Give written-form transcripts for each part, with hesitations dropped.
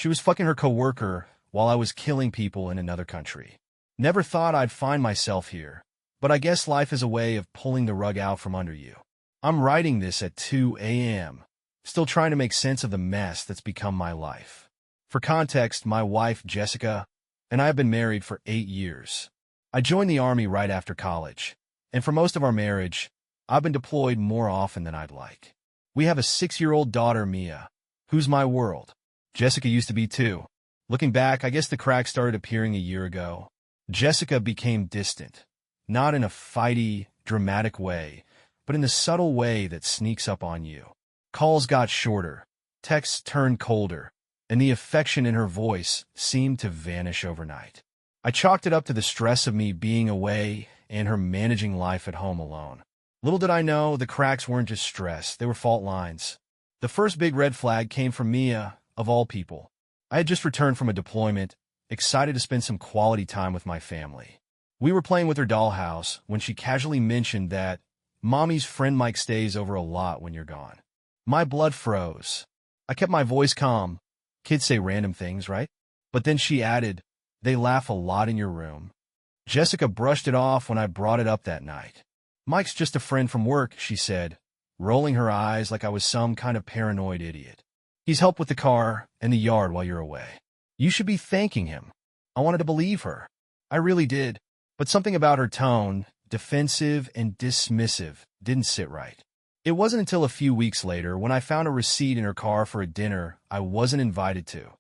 She was fucking her coworker while I was killing people in another country. Never thought I'd find myself here, but I guess life is a way of pulling the rug out from under you. I'm writing this at 2 a.m., still trying to make sense of the mess that's become my life. For context, my wife, Jessica, and I have been married for 8 years. I joined the Army right after college, and for most of our marriage, I've been deployed more often than I'd like. We have a 6-year-old daughter, Mia, who's my world. Jessica used to be too. Looking back, I guess the cracks started appearing a year ago. Jessica became distant, not in a fighty, dramatic way, but in the subtle way that sneaks up on you. Calls got shorter, texts turned colder, and the affection in her voice seemed to vanish overnight. I chalked it up to the stress of me being away and her managing life at home alone. Little did I know, the cracks weren't just stress, they were fault lines. The first big red flag came from Mia, of all people. I had just returned from a deployment, excited to spend some quality time with my family. We were playing with her dollhouse when she casually mentioned that Mommy's friend Mike stays over a lot when you're gone. My blood froze. I kept my voice calm. Kids say random things, right? But then she added, they laugh a lot in your room. Jessica brushed it off when I brought it up that night. Mike's just a friend from work, she said, rolling her eyes like I was some kind of paranoid idiot. He's helped with the car and the yard while you're away. You should be thanking him. I wanted to believe her. I really did. But something about her tone, defensive and dismissive, didn't sit right. It wasn't until a few weeks later, when I found a receipt in her car for a dinner I wasn't invited to,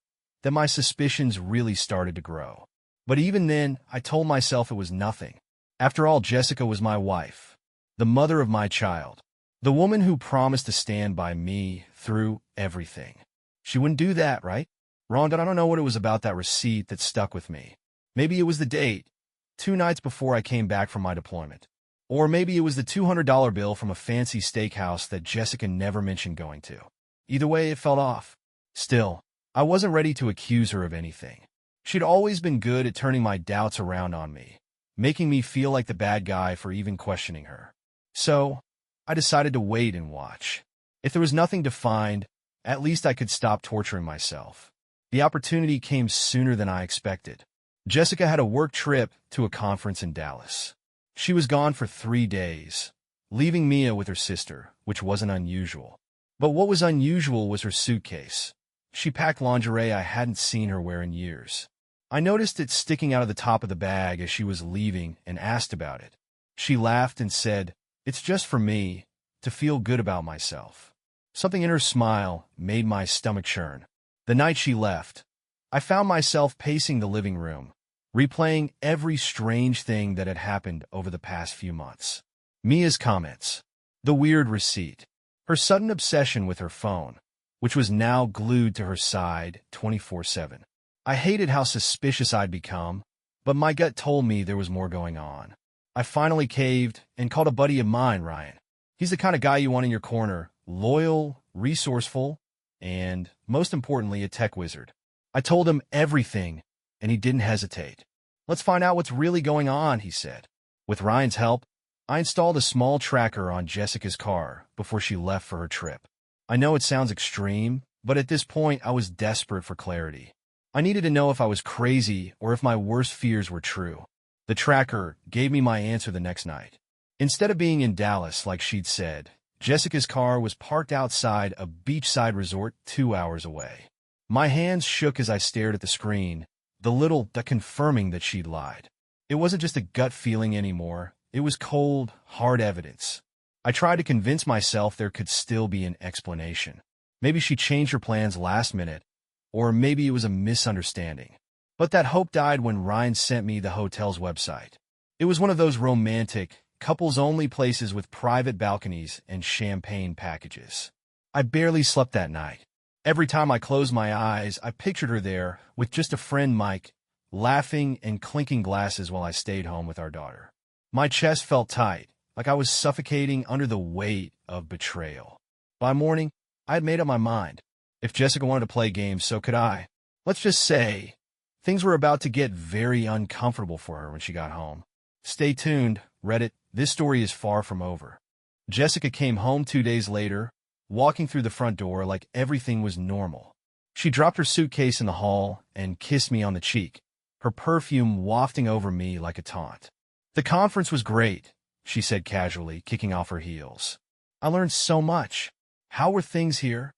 that my suspicions really started to grow. But even then, I told myself it was nothing. After all, Jessica was my wife, the mother of my child, the woman who promised to stand by me through everything. She wouldn't do that, right? Rhonda, I don't know what it was about that receipt that stuck with me. Maybe it was the date, 2 nights before I came back from my deployment. Or maybe it was the $200 bill from a fancy steakhouse that Jessica never mentioned going to. Either way, it felt off. Still, I wasn't ready to accuse her of anything. She'd always been good at turning my doubts around on me, making me feel like the bad guy for even questioning her. So, I decided to wait and watch. If there was nothing to find, at least I could stop torturing myself. The opportunity came sooner than I expected. Jessica had a work trip to a conference in Dallas. She was gone for 3 days, leaving Mia with her sister, which wasn't unusual. But what was unusual was her suitcase. She packed lingerie I hadn't seen her wear in years. I noticed it sticking out of the top of the bag as she was leaving and asked about it. She laughed and said, "It's just for me, to feel good about myself." Something in her smile made my stomach churn. The night she left, I found myself pacing the living room, replaying every strange thing that had happened over the past few months. Mia's comments, the weird receipt, her sudden obsession with her phone, which was now glued to her side 24/7. I hated how suspicious I'd become, but my gut told me there was more going on. I finally caved and called a buddy of mine, Ryan. He's the kind of guy you want in your corner, loyal, resourceful, and, most importantly, a tech wizard. I told him everything, and he didn't hesitate. "Let's find out what's really going on," he said. With Ryan's help, I installed a small tracker on Jessica's car before she left for her trip. I know it sounds extreme, but at this point I was desperate for clarity. I needed to know if I was crazy or if my worst fears were true. The tracker gave me my answer the next night. Instead of being in Dallas like she'd said, Jessica's car was parked outside a beachside resort 2 hours away. My hands shook as I stared at the screen, the little confirming that she'd lied. It wasn't just a gut feeling anymore. It was cold, hard evidence. I tried to convince myself there could still be an explanation. Maybe she changed her plans last minute, or maybe it was a misunderstanding. But that hope died when Ryan sent me the hotel's website. It was one of those romantic, couples-only places with private balconies and champagne packages. I barely slept that night. Every time I closed my eyes, I pictured her there with just a friend, Mike, laughing and clinking glasses while I stayed home with our daughter. My chest felt tight, like I was suffocating under the weight of betrayal. By morning, I had made up my mind. If Jessica wanted to play games, so could I. Let's just say, things were about to get very uncomfortable for her when she got home. Stay tuned, Reddit. This story is far from over. Jessica came home 2 days later, walking through the front door like everything was normal. She dropped her suitcase in the hall and kissed me on the cheek, her perfume wafting over me like a taunt. "The conference was great," she said casually, kicking off her heels. "I learned so much. How were things here?"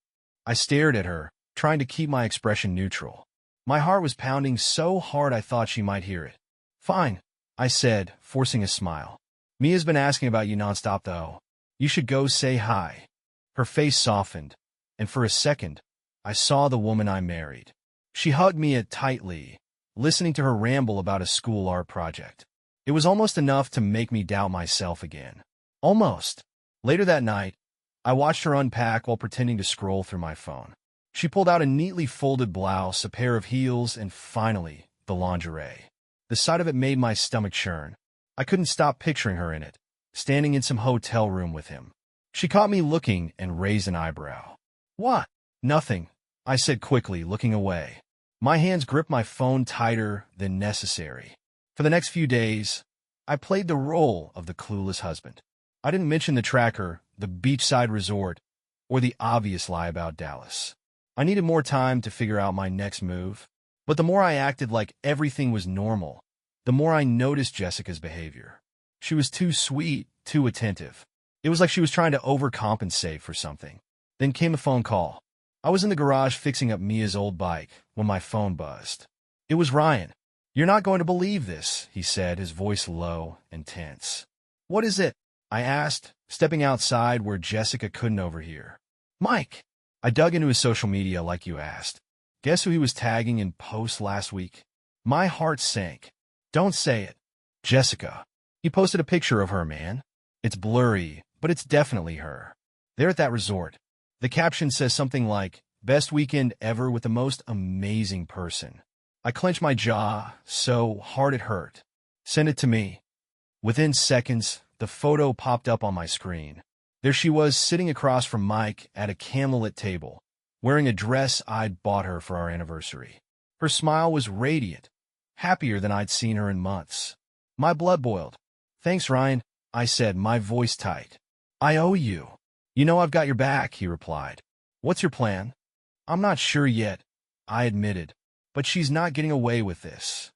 I stared at her, trying to keep my expression neutral. My heart was pounding so hard I thought she might hear it. "Fine," I said, forcing a smile. "Mia's been asking about you nonstop, though. You should go say hi." Her face softened, and for a second, I saw the woman I married. She hugged Mia tightly, listening to her ramble about a school art project. It was almost enough to make me doubt myself again. Almost. Later that night, I watched her unpack while pretending to scroll through my phone. She pulled out a neatly folded blouse, a pair of heels, and finally, the lingerie. The sight of it made my stomach churn. I couldn't stop picturing her in it, standing in some hotel room with him. She caught me looking and raised an eyebrow. "What?" "Nothing," I said quickly, looking away. My hands gripped my phone tighter than necessary. For the next few days, I played the role of the clueless husband. I didn't mention the tracker, the beachside resort, or the obvious lie about Dallas. I needed more time to figure out my next move. But the more I acted like everything was normal, the more I noticed Jessica's behavior. She was too sweet, too attentive. It was like she was trying to overcompensate for something. Then came a phone call. I was in the garage fixing up Mia's old bike when my phone buzzed. It was Ryan. "You're not going to believe this," he said, his voice low and tense. "What is it?" I asked, stepping outside where Jessica couldn't overhear. "Mike." I dug into his social media like you asked. Guess who he was tagging in posts last week? My heart sank. "Don't say it." "Jessica." He posted a picture of her, man. It's blurry, but it's definitely her. They're at that resort. The caption says something like, "Best weekend ever with the most amazing person." I clenched my jaw so hard it hurt. "Send it to me." Within seconds, the photo popped up on my screen. There she was, sitting across from Mike at a candlelit table, wearing a dress I'd bought her for our anniversary. Her smile was radiant, happier than I'd seen her in months. My blood boiled. "Thanks, Ryan," I said, my voice tight. "I owe you." "You know I've got your back," he replied. "What's your plan?" "I'm not sure yet," I admitted, "but she's not getting away with this."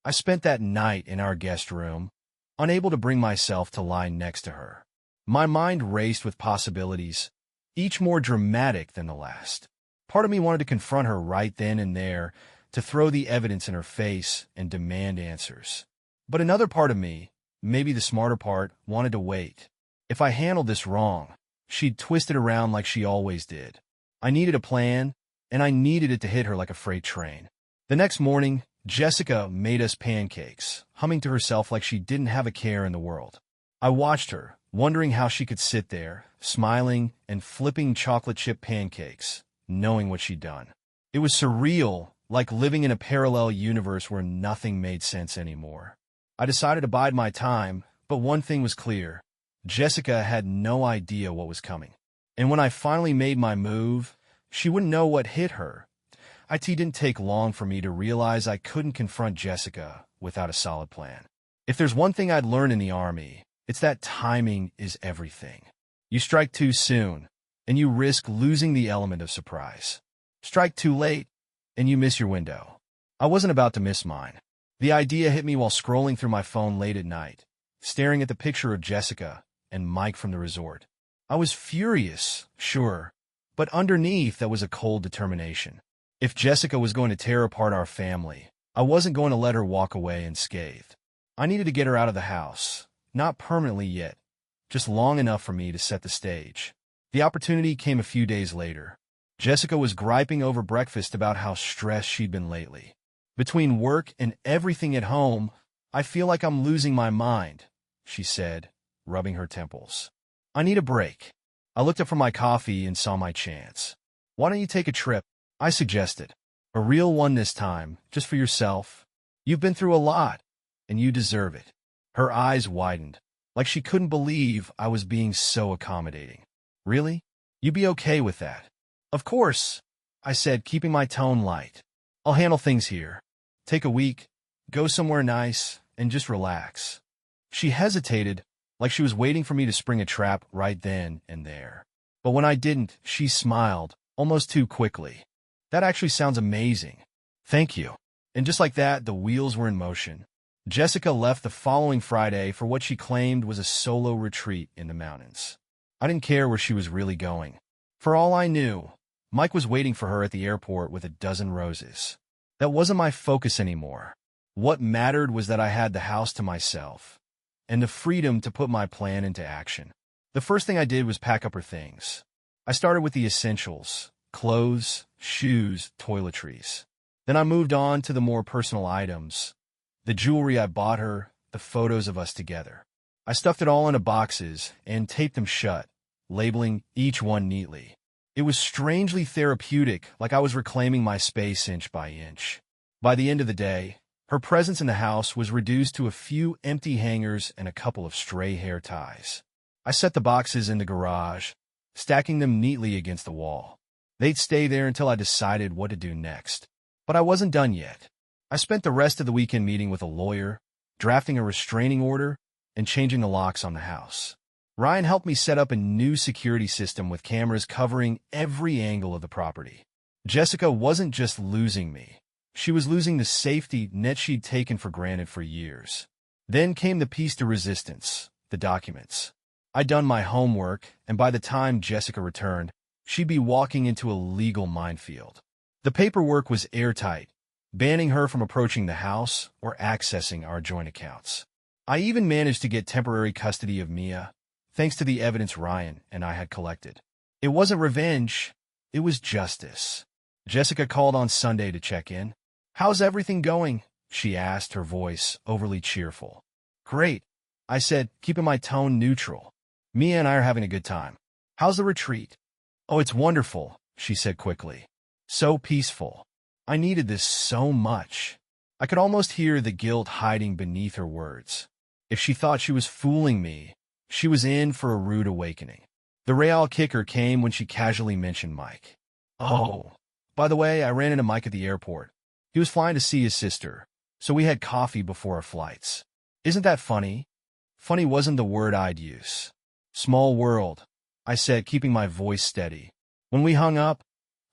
I spent that night in our guest room, unable to bring myself to lie next to her. My mind raced with possibilities, each more dramatic than the last. Part of me wanted to confront her right then and there, to throw the evidence in her face and demand answers. But another part of me, maybe the smarter part, wanted to wait. If I handled this wrong, she'd twist it around like she always did. I needed a plan, and I needed it to hit her like a freight train. The next morning, Jessica made us pancakes, humming to herself like she didn't have a care in the world. I watched her, wondering how she could sit there, smiling and flipping chocolate chip pancakes, knowing what she'd done. It was surreal, like living in a parallel universe where nothing made sense anymore. I decided to bide my time, but one thing was clear. Jessica had no idea what was coming. And when I finally made my move, she wouldn't know what hit her. It didn't take long for me to realize I couldn't confront Jessica without a solid plan. If there's one thing I'd learned in the Army, it's that timing is everything. You strike too soon, and you risk losing the element of surprise. Strike too late, and you miss your window. I wasn't about to miss mine. The idea hit me while scrolling through my phone late at night, staring at the picture of Jessica and Mike from the resort. I was furious, sure, but underneath that was a cold determination. If Jessica was going to tear apart our family, I wasn't going to let her walk away unscathed. I needed to get her out of the house, not permanently yet, just long enough for me to set the stage. The opportunity came a few days later. Jessica was griping over breakfast about how stressed she'd been lately. "Between work and everything at home, I feel like I'm losing my mind," she said, rubbing her temples. "I need a break." I looked up from my coffee and saw my chance. "Why don't you take a trip?" I suggested. "A real one this time, just for yourself. You've been through a lot, and you deserve it." Her eyes widened, like she couldn't believe I was being so accommodating. "Really? You'd be okay with that?" "Of course," I said, keeping my tone light. "I'll handle things here. Take a week, go somewhere nice, and just relax." She hesitated, like she was waiting for me to spring a trap right then and there. But when I didn't, she smiled, almost too quickly. That actually sounds amazing. Thank you. And just like that, the wheels were in motion. Jessica left the following Friday for what she claimed was a solo retreat in the mountains. I didn't care where she was really going. For all I knew, Mike was waiting for her at the airport with a dozen roses. That wasn't my focus anymore. What mattered was that I had the house to myself and the freedom to put my plan into action. The first thing I did was pack up her things. I started with the essentials: clothes, shoes, toiletries. Then I moved on to the more personal items: the jewelry I bought her, the photos of us together. I stuffed it all into boxes and taped them shut, labeling each one neatly. It was strangely therapeutic, like I was reclaiming my space inch by inch. By the end of the day, her presence in the house was reduced to a few empty hangers and a couple of stray hair ties. I set the boxes in the garage, stacking them neatly against the wall. They'd stay there until I decided what to do next. But I wasn't done yet. I spent the rest of the weekend meeting with a lawyer, drafting a restraining order, and changing the locks on the house. Ryan helped me set up a new security system with cameras covering every angle of the property. Jessica wasn't just losing me. She was losing the safety net she'd taken for granted for years. Then came the piece de resistance: the documents. I'd done my homework, and by the time Jessica returned, she'd be walking into a legal minefield. The paperwork was airtight, banning her from approaching the house or accessing our joint accounts. I even managed to get temporary custody of Mia, thanks to the evidence Ryan and I had collected. It wasn't revenge, it was justice. Jessica called on Sunday to check in. "How's everything going?" she asked, her voice overly cheerful. "Great," I said, keeping my tone neutral. "Mia and I are having a good time. How's the retreat?" "Oh, it's wonderful," she said quickly. "So peaceful. I needed this so much." I could almost hear the guilt hiding beneath her words. If she thought she was fooling me, she was in for a rude awakening. The real kicker came when she casually mentioned Mike. "Oh, by the way, I ran into Mike at the airport. He was flying to see his sister, so we had coffee before our flights. Isn't that funny?" Funny wasn't the word I'd use. "Small world," I said, keeping my voice steady. When we hung up,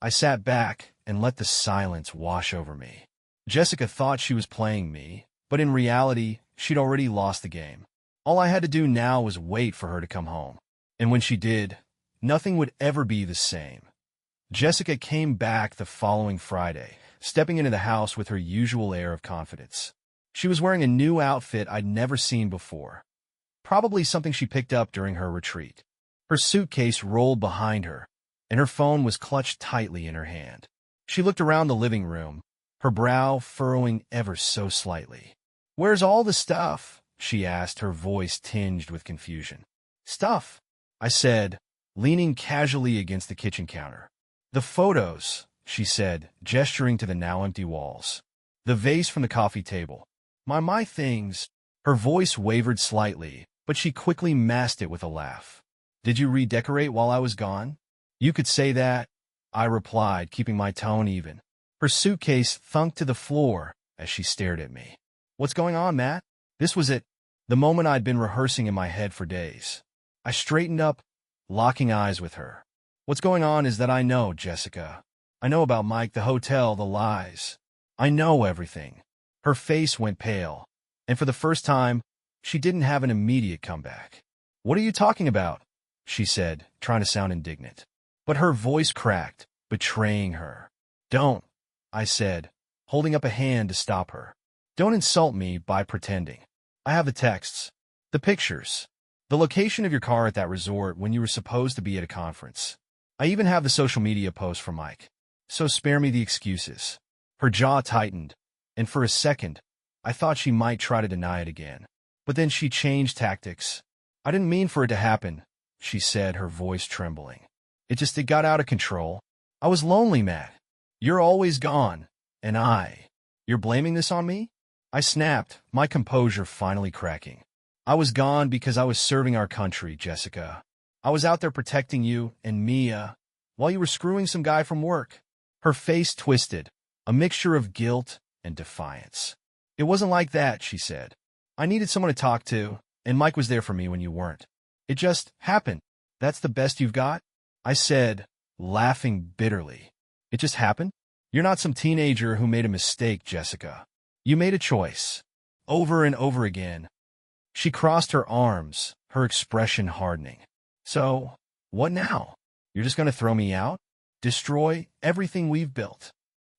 I sat back and let the silence wash over me. Jessica thought she was playing me, but in reality, she'd already lost the game. All I had to do now was wait for her to come home. And when she did, nothing would ever be the same. Jessica came back the following Friday, stepping into the house with her usual air of confidence. She was wearing a new outfit I'd never seen before, probably something she picked up during her retreat. Her suitcase rolled behind her, and her phone was clutched tightly in her hand. She looked around the living room, her brow furrowing ever so slightly. "Where's all the stuff?" she asked, her voice tinged with confusion. "Stuff," I said, leaning casually against the kitchen counter. "The photos," she said, gesturing to the now empty walls. "The vase from the coffee table. My things." Her voice wavered slightly, but she quickly masked it with a laugh. "Did you redecorate while I was gone?" "You could say that," I replied, keeping my tone even. Her suitcase thunked to the floor as she stared at me. "What's going on, Matt?" This was it, the moment I'd been rehearsing in my head for days. I straightened up, locking eyes with her. "What's going on is that I know, Jessica. I know about Mike, the hotel, the lies. I know everything." Her face went pale, and for the first time, she didn't have an immediate comeback. "What are you talking about?" she said, trying to sound indignant. But her voice cracked, betraying her. "Don't," I said, holding up a hand to stop her. "Don't insult me by pretending. I have the texts, the pictures, the location of your car at that resort when you were supposed to be at a conference. I even have the social media post from Mike. So spare me the excuses." Her jaw tightened, and for a second, I thought she might try to deny it again. But then she changed tactics. "I didn't mean for it to happen," she said, her voice trembling. It got out of control. I was lonely, Matt. You're always gone. And you're blaming this on me?" I snapped, my composure finally cracking. "I was gone because I was serving our country, Jessica. I was out there protecting you and Mia while you were screwing some guy from work." Her face twisted, a mixture of guilt and defiance. "It wasn't like that," she said. "I needed someone to talk to, and Mike was there for me when you weren't. It just happened. That's the best you've got?" I said, laughing bitterly. "It just happened? You're not some teenager who made a mistake, Jessica. You made a choice. Over and over again. She crossed her arms, her expression hardening. So, what now? You're just going to throw me out? Destroy everything we've built?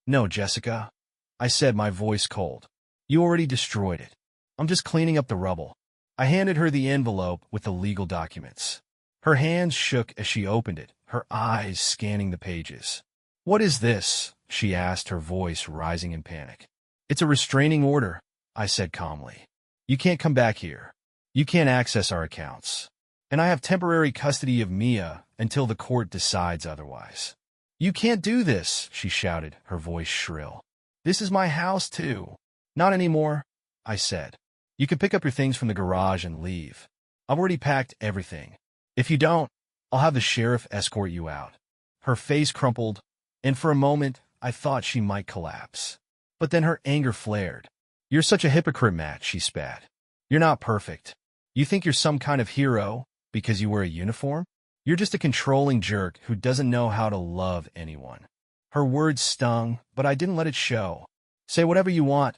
No, Jessica, I said, my voice cold. You already destroyed it. I'm just cleaning up the rubble. I handed her the envelope with the legal documents. Her hands shook as she opened it, her eyes scanning the pages. What is this? She asked, her voice rising in panic. It's a restraining order, I said calmly. You can't come back here. You can't access our accounts. And I have temporary custody of Mia until the court decides otherwise. You can't do this, she shouted, her voice shrill. This is my house, too. Not anymore, I said. You can pick up your things from the garage and leave. I've already packed everything. If you don't, I'll have the sheriff escort you out. Her face crumpled, and for a moment, I thought she might collapse. But then her anger flared. You're such a hypocrite, Matt, she spat. You're not perfect. You think you're some kind of hero because you wear a uniform? You're just a controlling jerk who doesn't know how to love anyone. Her words stung, but I didn't let it show. Say whatever you want,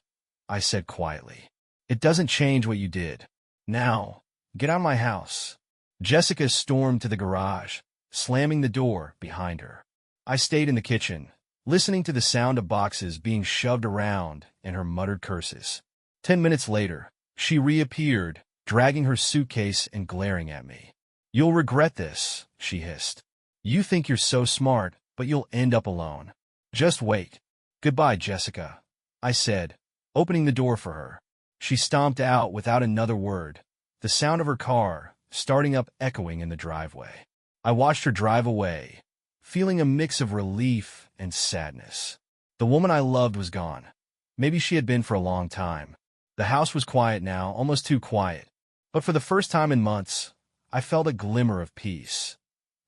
I said quietly. It doesn't change what you did. Now, get out of my house. Jessica stormed to the garage, slamming the door behind her. I stayed in the kitchen, listening to the sound of boxes being shoved around and her muttered curses. 10 minutes later, she reappeared, dragging her suitcase and glaring at me. You'll regret this, she hissed. You think you're so smart, but you'll end up alone. Just wait. Goodbye, Jessica, I said, opening the door for her. She stomped out without another word, the sound of her car starting up echoing in the driveway. I watched her drive away, feeling a mix of relief and sadness. The woman I loved was gone. Maybe she had been for a long time. The house was quiet now, almost too quiet. But for the first time in months, I felt a glimmer of peace.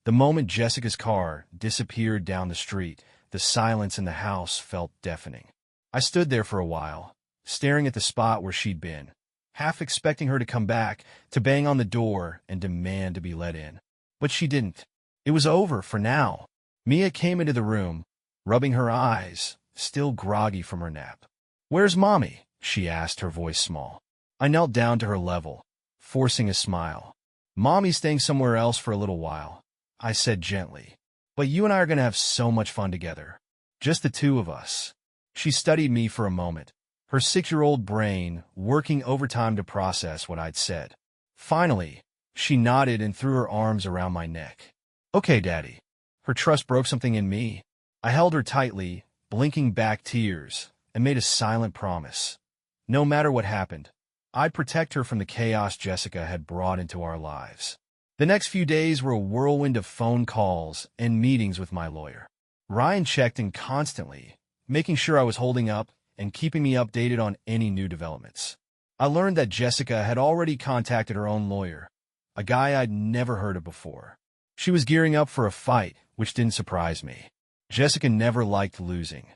The moment Jessica's car disappeared down the street, the silence in the house felt deafening. I stood there for a while, staring at the spot where she'd been, half expecting her to come back, to bang on the door and demand to be let in. But she didn't. It was over for now. Mia came into the room, rubbing her eyes, still groggy from her nap. Where's Mommy? She asked, her voice small. I knelt down to her level, forcing a smile. Mommy's staying somewhere else for a little while, I said gently. But you and I are going to have so much fun together. Just the two of us. She studied me for a moment, her 6-year-old brain working overtime to process what I'd said. Finally, she nodded and threw her arms around my neck. Okay, Daddy. Her trust broke something in me. I held her tightly, blinking back tears, and made a silent promise. No matter what happened, I'd protect her from the chaos Jessica had brought into our lives. The next few days were a whirlwind of phone calls and meetings with my lawyer. Ryan checked in constantly, making sure I was holding up and keeping me updated on any new developments. I learned that Jessica had already contacted her own lawyer, a guy I'd never heard of before. She was gearing up for a fight, which didn't surprise me. Jessica never liked losing.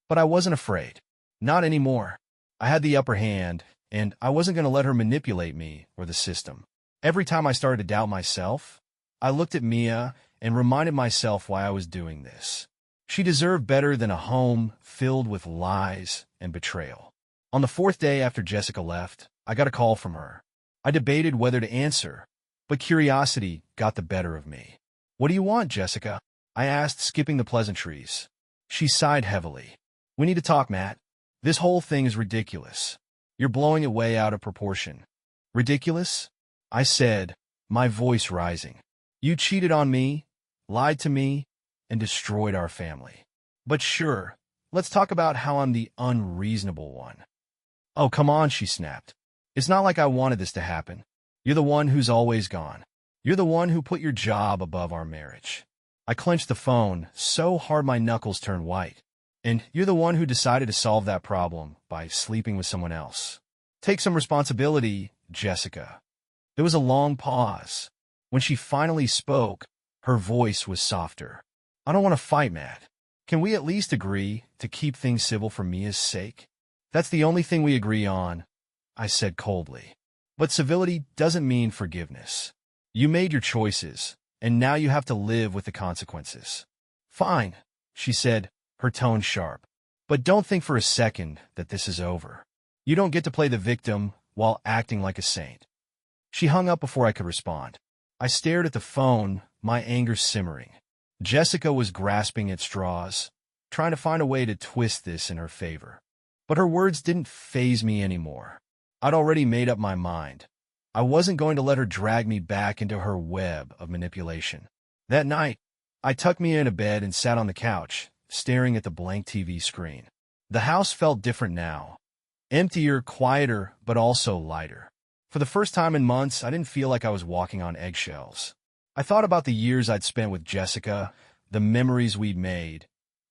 But I wasn't afraid. Not anymore. I had the upper hand, and I wasn't going to let her manipulate me or the system. Every time I started to doubt myself, I looked at Mia and reminded myself why I was doing this. She deserved better than a home filled with lies and betrayal. On the 4th day after Jessica left, I got a call from her. I debated whether to answer, but curiosity got the better of me. What do you want, Jessica? I asked, skipping the pleasantries. She sighed heavily. We need to talk, Matt. This whole thing is ridiculous. You're blowing it way out of proportion. Ridiculous? I said, my voice rising. You cheated on me, lied to me, and destroyed our family. But sure, let's talk about how I'm the unreasonable one. Oh, come on, she snapped. It's not like I wanted this to happen. You're the one who's always gone. You're the one who put your job above our marriage. I clenched the phone so hard my knuckles turned white. And you're the one who decided to solve that problem by sleeping with someone else. Take some responsibility, Jessica. There was a long pause. When she finally spoke, her voice was softer. I don't want to fight, Matt. Can we at least agree to keep things civil for Mia's sake? That's the only thing we agree on, I said coldly. But civility doesn't mean forgiveness. You made your choices, and now you have to live with the consequences. Fine, she said, her tone sharp. But don't think for a second that this is over. You don't get to play the victim while acting like a saint. She hung up before I could respond. I stared at the phone, my anger simmering. Jessica was grasping at straws, trying to find a way to twist this in her favor. But her words didn't faze me anymore. I'd already made up my mind. I wasn't going to let her drag me back into her web of manipulation. That night, I tucked me into bed and sat on the couch, staring at the blank TV screen. The house felt different now. Emptier, quieter, but also lighter. For the first time in months, I didn't feel like I was walking on eggshells. I thought about the years I'd spent with Jessica, the memories we'd made,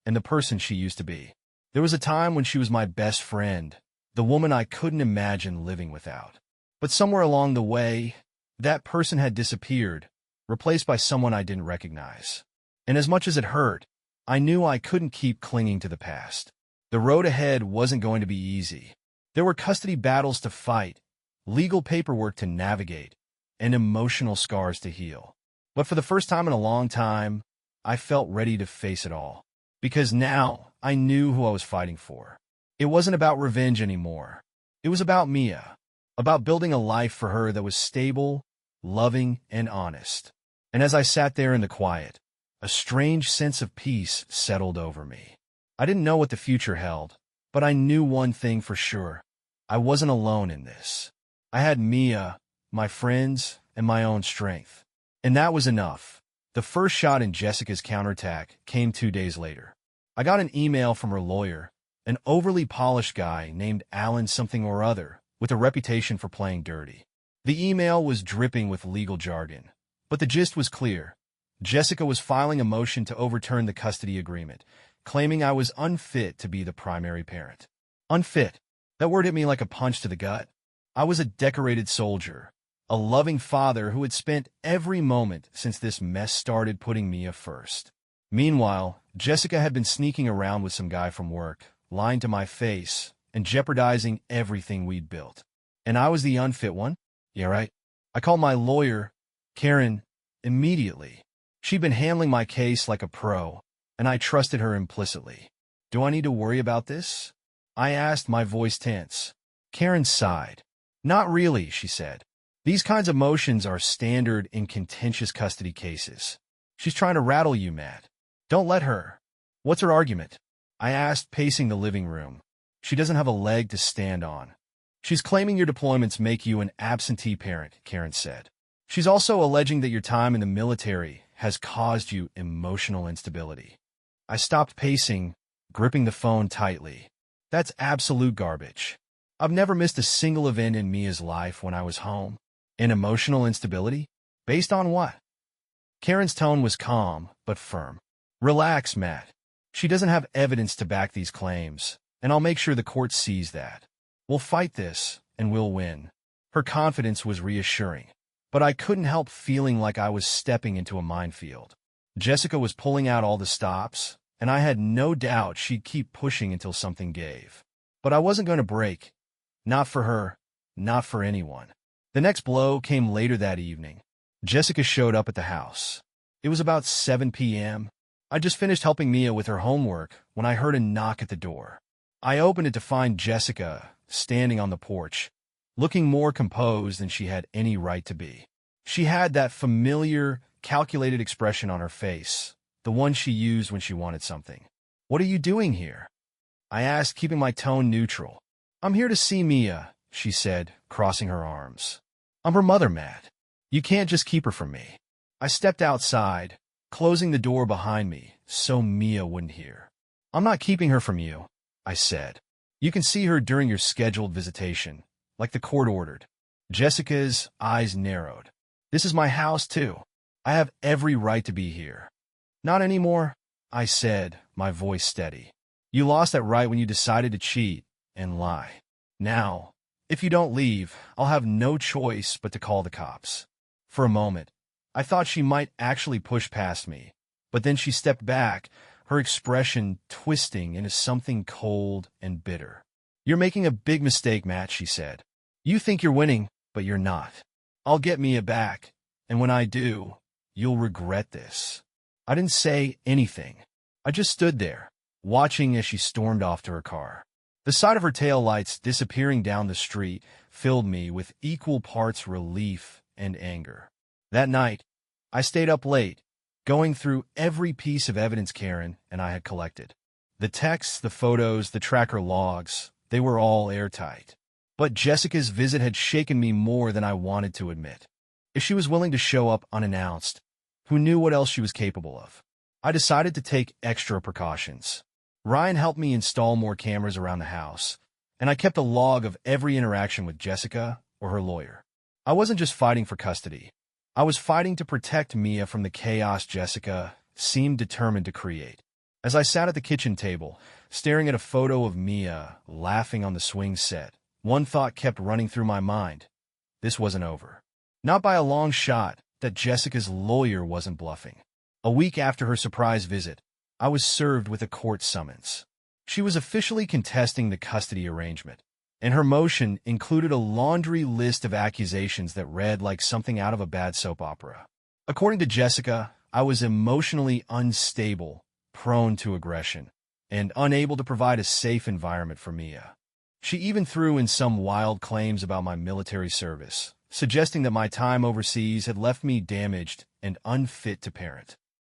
and the person she used to be. There was a time when she was my best friend, the woman I couldn't imagine living without. But somewhere along the way, that person had disappeared, replaced by someone I didn't recognize. And as much as it hurt, I knew I couldn't keep clinging to the past. The road ahead wasn't going to be easy. There were custody battles to fight, legal paperwork to navigate, and emotional scars to heal. But for the first time in a long time, I felt ready to face it all. Because now, I knew who I was fighting for. It wasn't about revenge anymore. It was about Mia. About building a life for her that was stable, loving, and honest. And as I sat there in the quiet, a strange sense of peace settled over me. I didn't know what the future held, but I knew one thing for sure. I wasn't alone in this. I had Mia, my friends, and my own strength. And that was enough. The first shot in Jessica's counterattack came 2 days later. I got an email from her lawyer, an overly polished guy named Alan something or other, with a reputation for playing dirty. The email was dripping with legal jargon, but the gist was clear. Jessica was filing a motion to overturn the custody agreement, claiming I was unfit to be the primary parent. Unfit. That word hit me like a punch to the gut. I was a decorated soldier, a loving father who had spent every moment since this mess started putting Mia first. Meanwhile, Jessica had been sneaking around with some guy from work, lying to my face, and jeopardizing everything we'd built. And I was the unfit one? Yeah, right. I called my lawyer, Karen, immediately. She'd been handling my case like a pro, and I trusted her implicitly. Do I need to worry about this? I asked, my voice tense. Karen sighed. Not really, she said. These kinds of motions are standard in contentious custody cases. She's trying to rattle you, Matt. Don't let her. What's her argument? I asked, pacing the living room. She doesn't have a leg to stand on. She's claiming your deployments make you an absentee parent, Karen said. She's also alleging that your time in the military has caused you emotional instability. I stopped pacing, gripping the phone tightly. That's absolute garbage. I've never missed a single event in Mia's life when I was home. And emotional instability? Based on what? Karen's tone was calm, but firm. Relax, Matt. She doesn't have evidence to back these claims, and I'll make sure the court sees that. We'll fight this, and we'll win. Her confidence was reassuring, but I couldn't help feeling like I was stepping into a minefield. Jessica was pulling out all the stops, and I had no doubt she'd keep pushing until something gave. But I wasn't going to break. Not for her, not for anyone. The next blow came later that evening. Jessica showed up at the house. It was about 7 p.m. I just finished helping Mia with her homework when I heard a knock at the door. I opened it to find Jessica standing on the porch, looking more composed than she had any right to be. She had that familiar, calculated expression on her face, the one she used when she wanted something. What are you doing here? I asked, keeping my tone neutral. I'm here to see Mia, she said, crossing her arms. I'm her mother, Matt. You can't just keep her from me. I stepped outside, closing the door behind me so Mia wouldn't hear. I'm not keeping her from you, I said. You can see her during your scheduled visitation, like the court ordered. Jessica's eyes narrowed. This is my house, too. I have every right to be here. Not anymore, I said, my voice steady. You lost that right when you decided to cheat and lie. Now, if you don't leave, I'll have no choice but to call the cops. For a moment, I thought she might actually push past me, but then she stepped back, her expression twisting into something cold and bitter. You're making a big mistake, Matt, she said. You think you're winning, but you're not. I'll get Mia back, and when I do, you'll regret this. I didn't say anything. I just stood there, watching as she stormed off to her car. The sight of her taillights disappearing down the street filled me with equal parts relief and anger. That night, I stayed up late, going through every piece of evidence Karen and I had collected. The texts, the photos, the tracker logs, they were all airtight. But Jessica's visit had shaken me more than I wanted to admit. If she was willing to show up unannounced, who knew what else she was capable of? I decided to take extra precautions. Ryan helped me install more cameras around the house, and I kept a log of every interaction with Jessica or her lawyer. I wasn't just fighting for custody. I was fighting to protect Mia from the chaos Jessica seemed determined to create. As I sat at the kitchen table, staring at a photo of Mia laughing on the swing set, one thought kept running through my mind. This wasn't over. Not by a long shot that Jessica's lawyer wasn't bluffing. A week after her surprise visit, I was served with a court summons. She was officially contesting the custody arrangement, and her motion included a laundry list of accusations that read like something out of a bad soap opera. According to Jessica, I was emotionally unstable, prone to aggression, and unable to provide a safe environment for Mia. She even threw in some wild claims about my military service, suggesting that my time overseas had left me damaged and unfit to parent.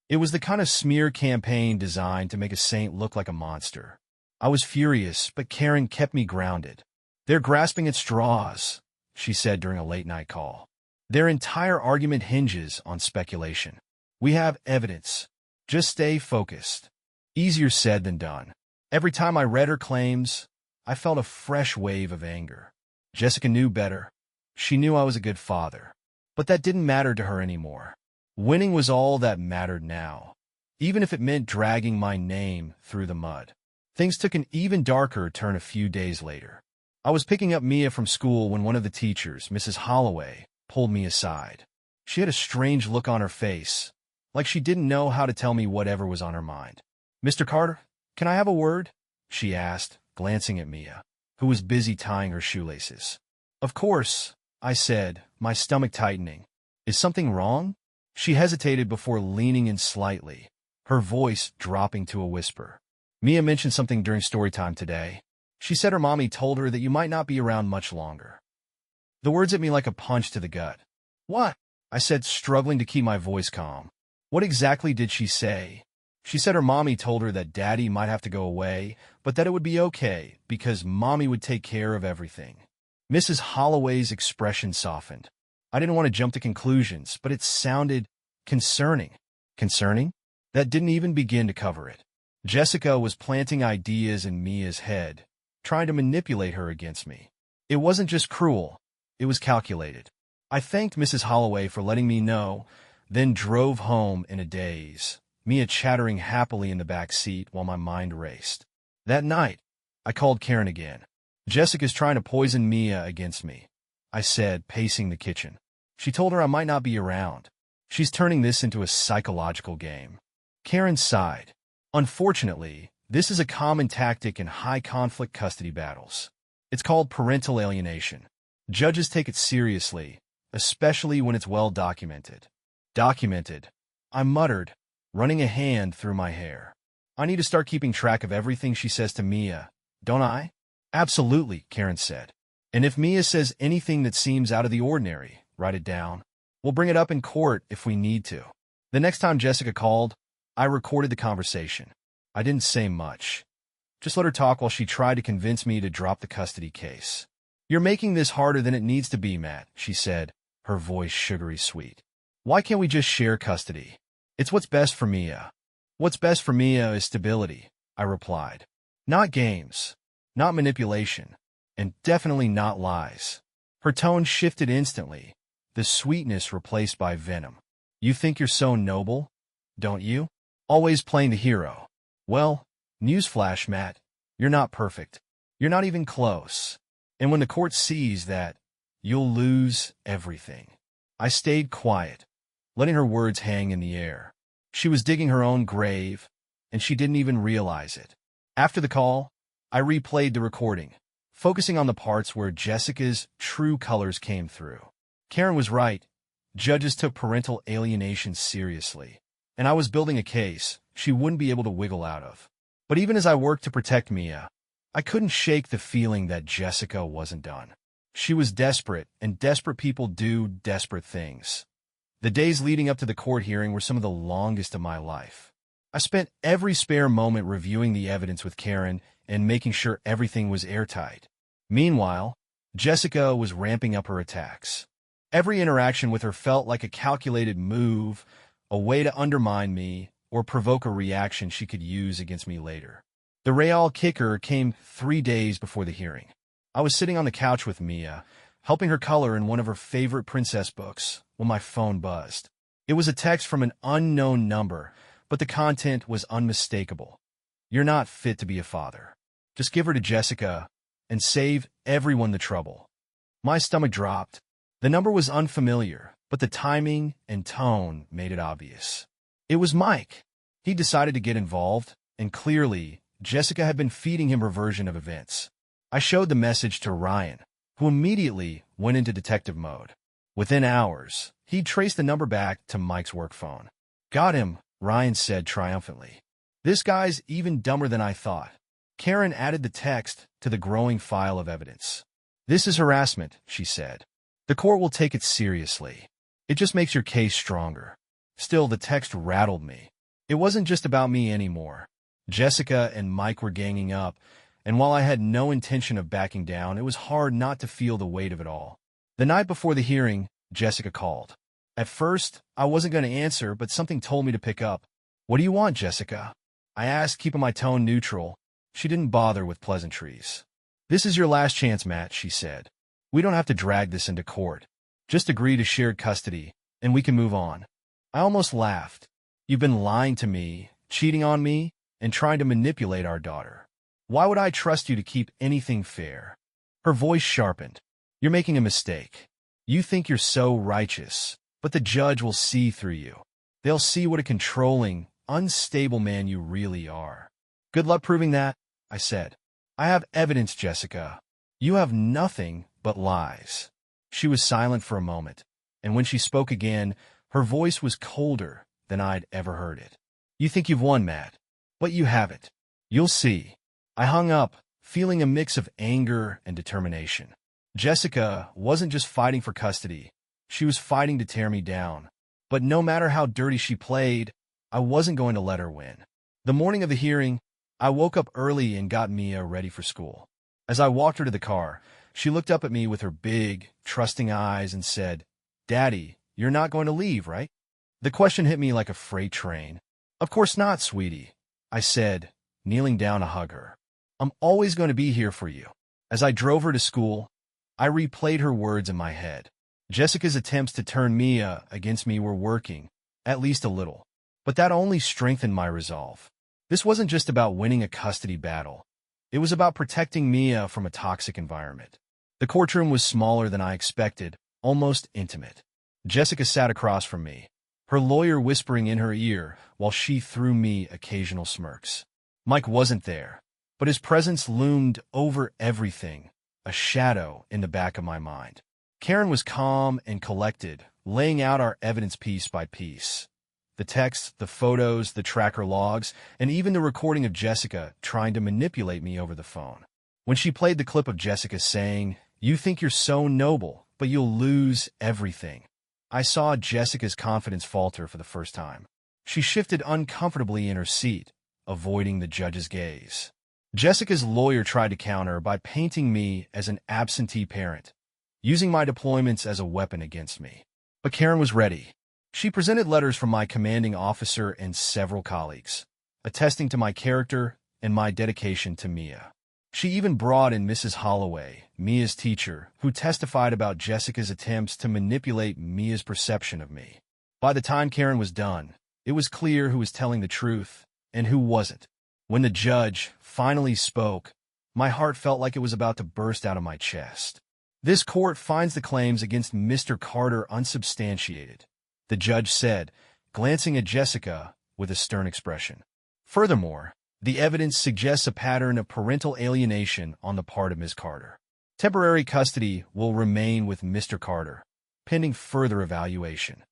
It was the kind of smear campaign designed to make a saint look like a monster. I was furious, but Karen kept me grounded. "They're grasping at straws," she said during a late-night call. "Their entire argument hinges on speculation. We have evidence. Just stay focused." Easier said than done. Every time I read her claims, I felt a fresh wave of anger. Jessica knew better. She knew I was a good father. But that didn't matter to her anymore. Winning was all that mattered now, even if it meant dragging my name through the mud. Things took an even darker turn a few days later. I was picking up Mia from school when one of the teachers, Mrs. Holloway, pulled me aside. She had a strange look on her face, like she didn't know how to tell me whatever was on her mind. "Mr. Carter, can I have a word?" she asked, glancing at Mia, who was busy tying her shoelaces. "Of course," I said, my stomach tightening. "Is something wrong?" She hesitated before leaning in slightly, her voice dropping to a whisper. "Mia mentioned something during story time today. She said her mommy told her that you might not be around much longer." The words hit me like a punch to the gut. "What?" I said, struggling to keep my voice calm. "What exactly did she say?" "She said her mommy told her that Daddy might have to go away, but that it would be okay because Mommy would take care of everything." Mrs. Holloway's expression softened. I didn't want to jump to conclusions, but it sounded concerning. Concerning? That didn't even begin to cover it. Jessica was planting ideas in Mia's head, trying to manipulate her against me. It wasn't just cruel, it was calculated. I thanked Mrs. Holloway for letting me know, then drove home in a daze, Mia chattering happily in the back seat while my mind raced. That night, I called Karen again. "Jessica's trying to poison Mia against me," I said, pacing the kitchen. "She told her I might not be around. She's turning this into a psychological game." Karen sighed. "Unfortunately, this is a common tactic in high-conflict custody battles. It's called parental alienation. Judges take it seriously, especially when it's well documented." "Documented," I muttered, running a hand through my hair. "I need to start keeping track of everything she says to Mia, don't I?" "Absolutely," Karen said. "And if Mia says anything that seems out of the ordinary, write it down. We'll bring it up in court if we need to." The next time Jessica called, I recorded the conversation. I didn't say much. Just let her talk while she tried to convince me to drop the custody case. "You're making this harder than it needs to be, Matt," she said, her voice sugary sweet. "Why can't we just share custody? It's what's best for Mia." "What's best for Mia is stability," I replied. "Not games, not manipulation, and definitely not lies." Her tone shifted instantly, the sweetness replaced by venom. "You think you're so noble, don't you? Always playing the hero. Well, newsflash, Matt, you're not perfect. You're not even close. And when the court sees that, you'll lose everything." I stayed quiet, letting her words hang in the air. She was digging her own grave, and she didn't even realize it. After the call, I replayed the recording, focusing on the parts where Jessica's true colors came through. Karen was right. Judges took parental alienation seriously, and I was building a case she wouldn't be able to wiggle out of. But even as I worked to protect Mia, I couldn't shake the feeling that Jessica wasn't done. She was desperate, and desperate people do desperate things. The days leading up to the court hearing were some of the longest of my life. I spent every spare moment reviewing the evidence with Karen and making sure everything was airtight. Meanwhile, Jessica was ramping up her attacks. Every interaction with her felt like a calculated move, a way to undermine me or provoke a reaction she could use against me later. The real kicker came 3 days before the hearing. I was sitting on the couch with Mia, helping her color in one of her favorite princess books, when my phone buzzed. It was a text from an unknown number, but the content was unmistakable. "You're not fit to be a father. Just give her to Jessica and save everyone the trouble." My stomach dropped. The number was unfamiliar, but the timing and tone made it obvious. It was Mike. He decided to get involved, and clearly, Jessica had been feeding him her version of events. I showed the message to Ryan, who immediately went into detective mode. Within hours, he'd traced the number back to Mike's work phone. "Got him," Ryan said triumphantly. "This guy's even dumber than I thought." Karen added the text to the growing file of evidence. "This is harassment," she said. "The court will take it seriously. It just makes your case stronger." Still, the text rattled me. It wasn't just about me anymore. Jessica and Mike were ganging up, and while I had no intention of backing down, it was hard not to feel the weight of it all. The night before the hearing, Jessica called. At first, I wasn't going to answer, but something told me to pick up. "What do you want, Jessica?" I asked, keeping my tone neutral. She didn't bother with pleasantries. "This is your last chance, Matt," she said. "We don't have to drag this into court. Just agree to shared custody, and we can move on." I almost laughed. "You've been lying to me, cheating on me, and trying to manipulate our daughter. Why would I trust you to keep anything fair?" Her voice sharpened. "You're making a mistake. You think you're so righteous, but the judge will see through you. They'll see what a controlling, unstable man you really are." "Good luck proving that," I said. "I have evidence, Jessica. You have nothing but lies." She was silent for a moment, and when she spoke again, her voice was colder than I'd ever heard it. "You think you've won, Matt, but you haven't. You'll see." I hung up, feeling a mix of anger and determination. Jessica wasn't just fighting for custody. She was fighting to tear me down. But no matter how dirty she played, I wasn't going to let her win. The morning of the hearing, I woke up early and got Mia ready for school. As I walked her to the car, she looked up at me with her big, trusting eyes and said, "Daddy, you're not going to leave, right?" The question hit me like a freight train. "Of course not, sweetie," I said, kneeling down to hug her. "I'm always going to be here for you." As I drove her to school, I replayed her words in my head. Jessica's attempts to turn Mia against me were working, at least a little. But that only strengthened my resolve. This wasn't just about winning a custody battle. It was about protecting Mia from a toxic environment. The courtroom was smaller than I expected, almost intimate. Jessica sat across from me, her lawyer whispering in her ear while she threw me occasional smirks. Mike wasn't there, but his presence loomed over everything, a shadow in the back of my mind. Karen was calm and collected, laying out our evidence piece by piece. The text, the photos, the tracker logs, and even the recording of Jessica trying to manipulate me over the phone. When she played the clip of Jessica saying, "You think you're so noble, but you'll lose everything," I saw Jessica's confidence falter for the first time. She shifted uncomfortably in her seat, avoiding the judge's gaze. Jessica's lawyer tried to counter by painting me as an absentee parent, using my deployments as a weapon against me. But Karen was ready. She presented letters from my commanding officer and several colleagues, attesting to my character and my dedication to Mia. She even brought in Mrs. Holloway, Mia's teacher, who testified about Jessica's attempts to manipulate Mia's perception of me. By the time Karen was done, it was clear who was telling the truth and who wasn't. When the judge finally spoke, my heart felt like it was about to burst out of my chest. "This court finds the claims against Mr. Carter unsubstantiated," the judge said, glancing at Jessica with a stern expression. "Furthermore, the evidence suggests a pattern of parental alienation on the part of Ms. Carter. Temporary custody will remain with Mr. Carter, pending further evaluation."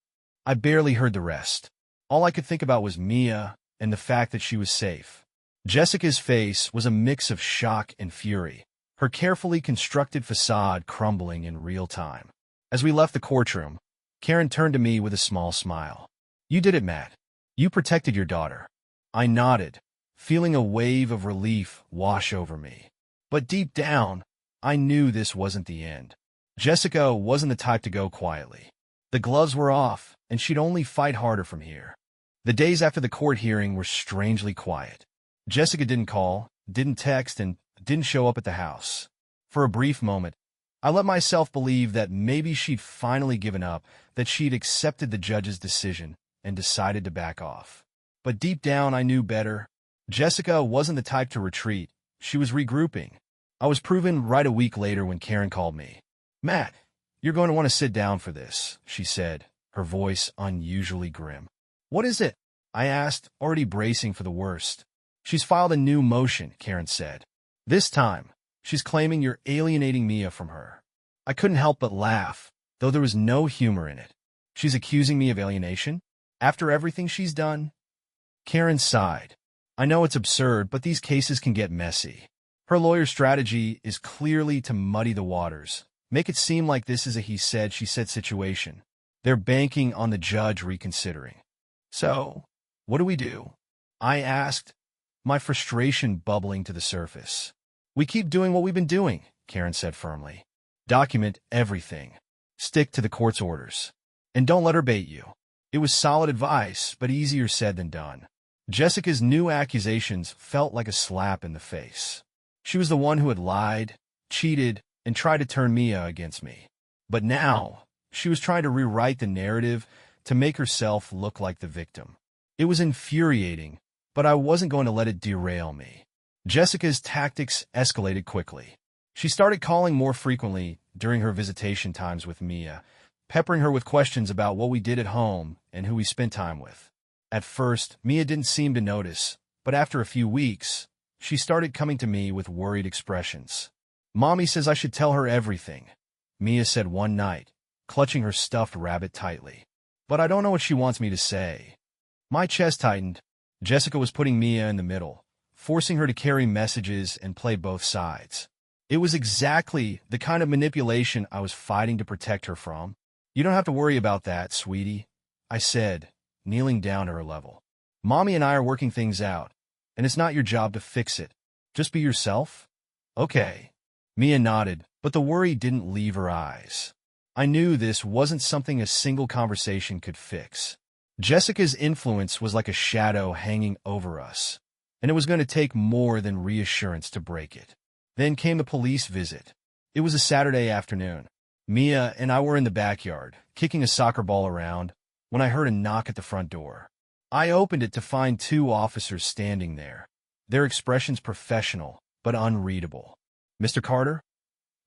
I barely heard the rest. All I could think about was Mia and the fact that she was safe. Jessica's face was a mix of shock and fury, her carefully constructed facade crumbling in real time. As we left the courtroom, Karen turned to me with a small smile. "You did it, Matt. You protected your daughter." I nodded, feeling a wave of relief wash over me. But deep down, I knew this wasn't the end. Jessica wasn't the type to go quietly. The gloves were off, and she'd only fight harder from here. The days after the court hearing were strangely quiet. Jessica didn't call, didn't text, and didn't show up at the house. For a brief moment, I let myself believe that maybe she'd finally given up, that she'd accepted the judge's decision and decided to back off. But deep down, I knew better. Jessica wasn't the type to retreat. She was regrouping. I was proven right a week later when Karen called me. "Matt, you're going to want to sit down for this," she said, her voice unusually grim. "What is it?" I asked, already bracing for the worst. "She's filed a new motion," Karen said. "This time, she's claiming you're alienating Mia from her." I couldn't help but laugh, though there was no humor in it. "She's accusing me of alienation? After everything she's done?" Karen sighed. "I know it's absurd, but these cases can get messy. Her lawyer's strategy is clearly to muddy the waters, make it seem like this is a he said, she said situation. They're banking on the judge reconsidering." "So, what do we do?" I asked, my frustration bubbling to the surface. "We keep doing what we've been doing," Karen said firmly. "Document everything. Stick to the court's orders. And don't let her bait you." It was solid advice, but easier said than done. Jessica's new accusations felt like a slap in the face. She was the one who had lied, cheated, and tried to turn Mia against me. But now, she was trying to rewrite the narrative to make herself look like the victim. It was infuriating, but I wasn't going to let it derail me. Jessica's tactics escalated quickly. She started calling more frequently during her visitation times with Mia, peppering her with questions about what we did at home and who we spent time with. At first, Mia didn't seem to notice, but after a few weeks, she started coming to me with worried expressions. "Mommy says I should tell her everything," Mia said one night, clutching her stuffed rabbit tightly. "But I don't know what she wants me to say." My chest tightened. Jessica was putting Mia in the middle, forcing her to carry messages and play both sides. It was exactly the kind of manipulation I was fighting to protect her from. "You don't have to worry about that, sweetie," I said, kneeling down to her level. "Mommy and I are working things out, and it's not your job to fix it. Just be yourself." "Okay." Mia nodded, but the worry didn't leave her eyes. I knew this wasn't something a single conversation could fix. Jessica's influence was like a shadow hanging over us, and it was going to take more than reassurance to break it. Then came the police visit. It was a Saturday afternoon. Mia and I were in the backyard, kicking a soccer ball around, when I heard a knock at the front door. I opened it to find two officers standing there, their expressions professional but unreadable. "Mr. Carter?"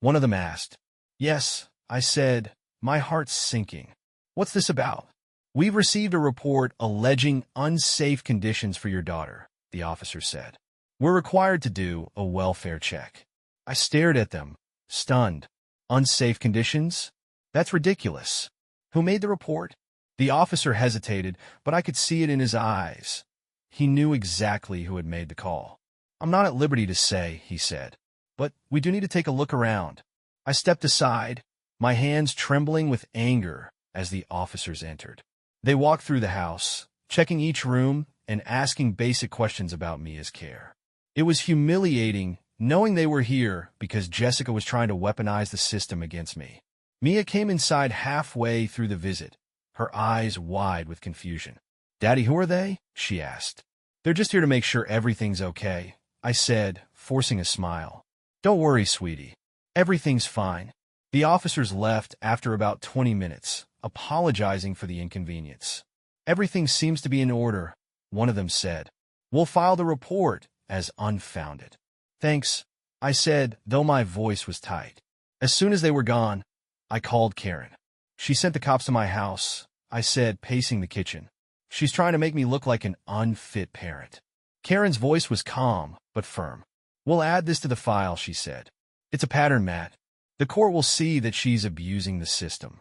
one of them asked. "Yes," I said, my heart sinking. "What's this about?" "We've received a report alleging unsafe conditions for your daughter," the officer said. "We're required to do a welfare check." I stared at them, stunned. "Unsafe conditions? That's ridiculous. Who made the report?" The officer hesitated, but I could see it in his eyes. He knew exactly who had made the call. "I'm not at liberty to say," he said, "but we do need to take a look around." I stepped aside, my hands trembling with anger as the officers entered. They walked through the house, checking each room and asking basic questions about Mia's care. It was humiliating knowing they were here because Jessica was trying to weaponize the system against me. Mia came inside halfway through the visit, her eyes wide with confusion. "Daddy, who are they?" she asked. "They're just here to make sure everything's okay," I said, forcing a smile. "Don't worry, sweetie. Everything's fine." The officers left after about 20 minutes, apologizing for the inconvenience. "Everything seems to be in order," one of them said. "We'll file the report as unfounded." "Thanks," I said, though my voice was tight. As soon as they were gone, I called Karen. "She sent the cops to my house," I said, pacing the kitchen. "She's trying to make me look like an unfit parent." Karen's voice was calm, but firm. "We'll add this to the file," she said. "It's a pattern, Matt. The court will see that she's abusing the system."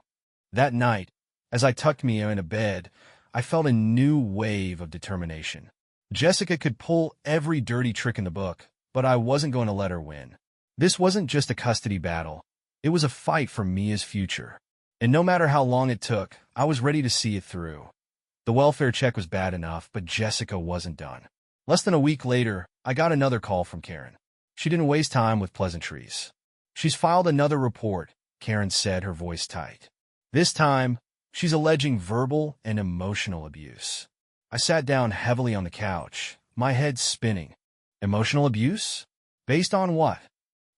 That night, as I tucked Mia in a bed, I felt a new wave of determination. Jessica could pull every dirty trick in the book, but I wasn't going to let her win. This wasn't just a custody battle. It was a fight for Mia's future. And no matter how long it took, I was ready to see it through. The welfare check was bad enough, but Jessica wasn't done. Less than a week later, I got another call from Karen. She didn't waste time with pleasantries. "She's filed another report," Karen said, her voice tight. "This time, she's alleging verbal and emotional abuse." I sat down heavily on the couch, my head spinning. Emotional abuse? Based on what?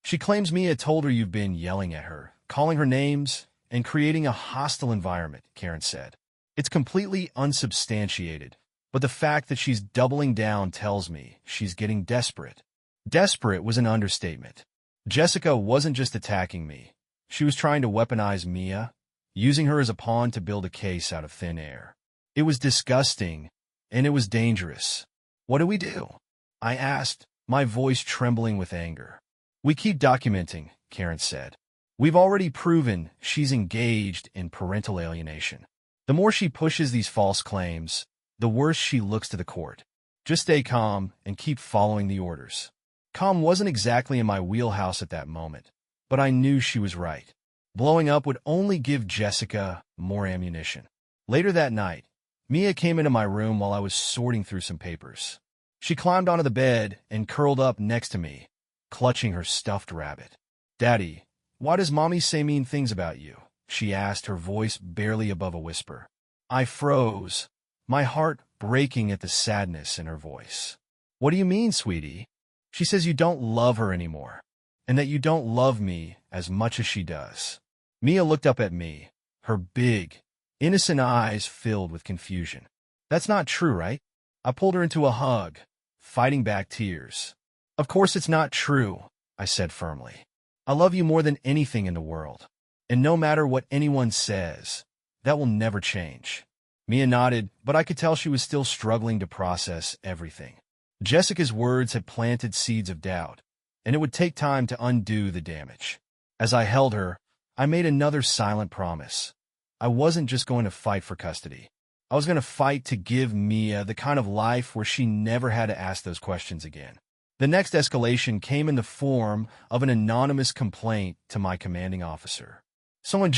"She claims Mia told her you've been yelling at her, calling her names, and creating a hostile environment," Karen said. "It's completely unsubstantiated, but the fact that she's doubling down tells me she's getting desperate." Desperate was an understatement. Jessica wasn't just attacking me. She was trying to weaponize Mia, using her as a pawn to build a case out of thin air. It was disgusting, and it was dangerous. "What do we do?" I asked, my voice trembling with anger. "We keep documenting," Karen said. "We've already proven she's engaged in parental alienation. The more she pushes these false claims, the worse she looks to the court. Just stay calm and keep following the orders." Calm wasn't exactly in my wheelhouse at that moment, but I knew she was right. Blowing up would only give Jessica more ammunition. Later that night, Mia came into my room while I was sorting through some papers. She climbed onto the bed and curled up next to me, clutching her stuffed rabbit. "Daddy, why does Mommy say mean things about you?" she asked, her voice barely above a whisper. I froze, my heart breaking at the sadness in her voice. "What do you mean, sweetie?" "She says you don't love her anymore, and that you don't love me as much as she does." Mia looked up at me, her big, innocent eyes filled with confusion. "That's not true, right?" I pulled her into a hug, fighting back tears. "Of course it's not true," I said firmly. "I love you more than anything in the world, and no matter what anyone says, that will never change." Mia nodded, but I could tell she was still struggling to process everything. Jessica's words had planted seeds of doubt, and it would take time to undo the damage. As I held her, I made another silent promise. I wasn't just going to fight for custody. I was going to fight to give Mia the kind of life where she never had to ask those questions again. The next escalation came in the form of an anonymous complaint to my commanding officer. Someone,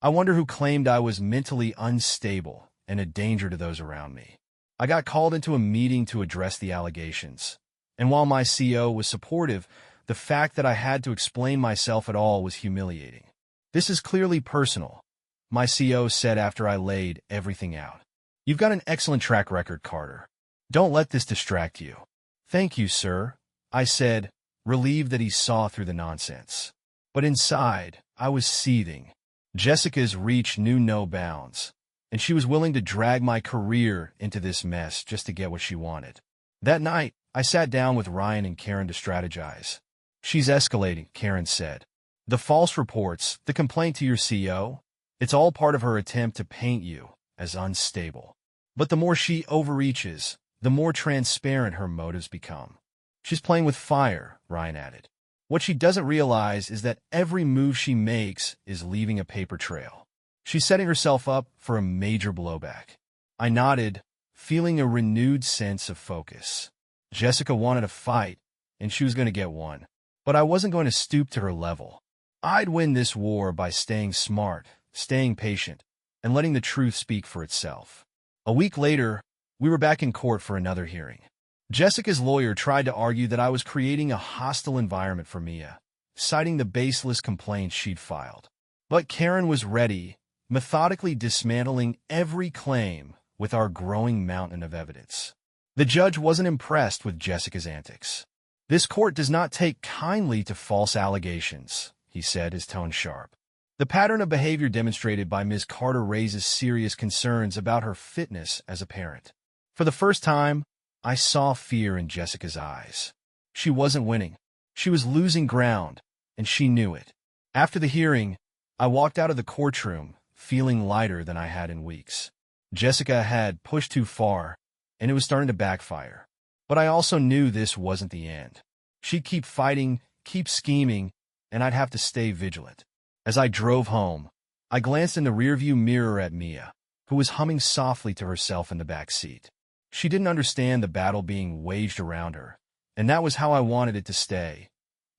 I wonder who claimed I was mentally unstable and a danger to those around me. I got called into a meeting to address the allegations, and while my CO was supportive, the fact that I had to explain myself at all was humiliating. "This is clearly personal," my CO said after I laid everything out. "You've got an excellent track record, Carter. Don't let this distract you." "Thank you, sir," I said, relieved that he saw through the nonsense. But inside, I was seething. Jessica's reach knew no bounds, and she was willing to drag my career into this mess just to get what she wanted. That night, I sat down with Ryan and Karen to strategize. "She's escalating," Karen said. "The false reports, the complaint to your CO, it's all part of her attempt to paint you as unstable. But the more she overreaches, the more transparent her motives become." "She's playing with fire," Ryan added. "What she doesn't realize is that every move she makes is leaving a paper trail. She's setting herself up for a major blowback." I nodded, feeling a renewed sense of focus. Jessica wanted a fight, and she was going to get one. But I wasn't going to stoop to her level. I'd win this war by staying smart, staying patient, and letting the truth speak for itself. A week later, we were back in court for another hearing. Jessica's lawyer tried to argue that I was creating a hostile environment for Mia, citing the baseless complaints she'd filed. But Karen was ready, methodically dismantling every claim with our growing mountain of evidence. The judge wasn't impressed with Jessica's antics. "This court does not take kindly to false allegations," he said, his tone sharp. "The pattern of behavior demonstrated by Ms. Carter raises serious concerns about her fitness as a parent." For the first time, I saw fear in Jessica's eyes. She wasn't winning. She was losing ground, and she knew it. After the hearing, I walked out of the courtroom, feeling lighter than I had in weeks. Jessica had pushed too far, and it was starting to backfire. But I also knew this wasn't the end. She'd keep fighting, keep scheming, and I'd have to stay vigilant. As I drove home, I glanced in the rearview mirror at Mia, who was humming softly to herself in the back seat. She didn't understand the battle being waged around her, and that was how I wanted it to stay.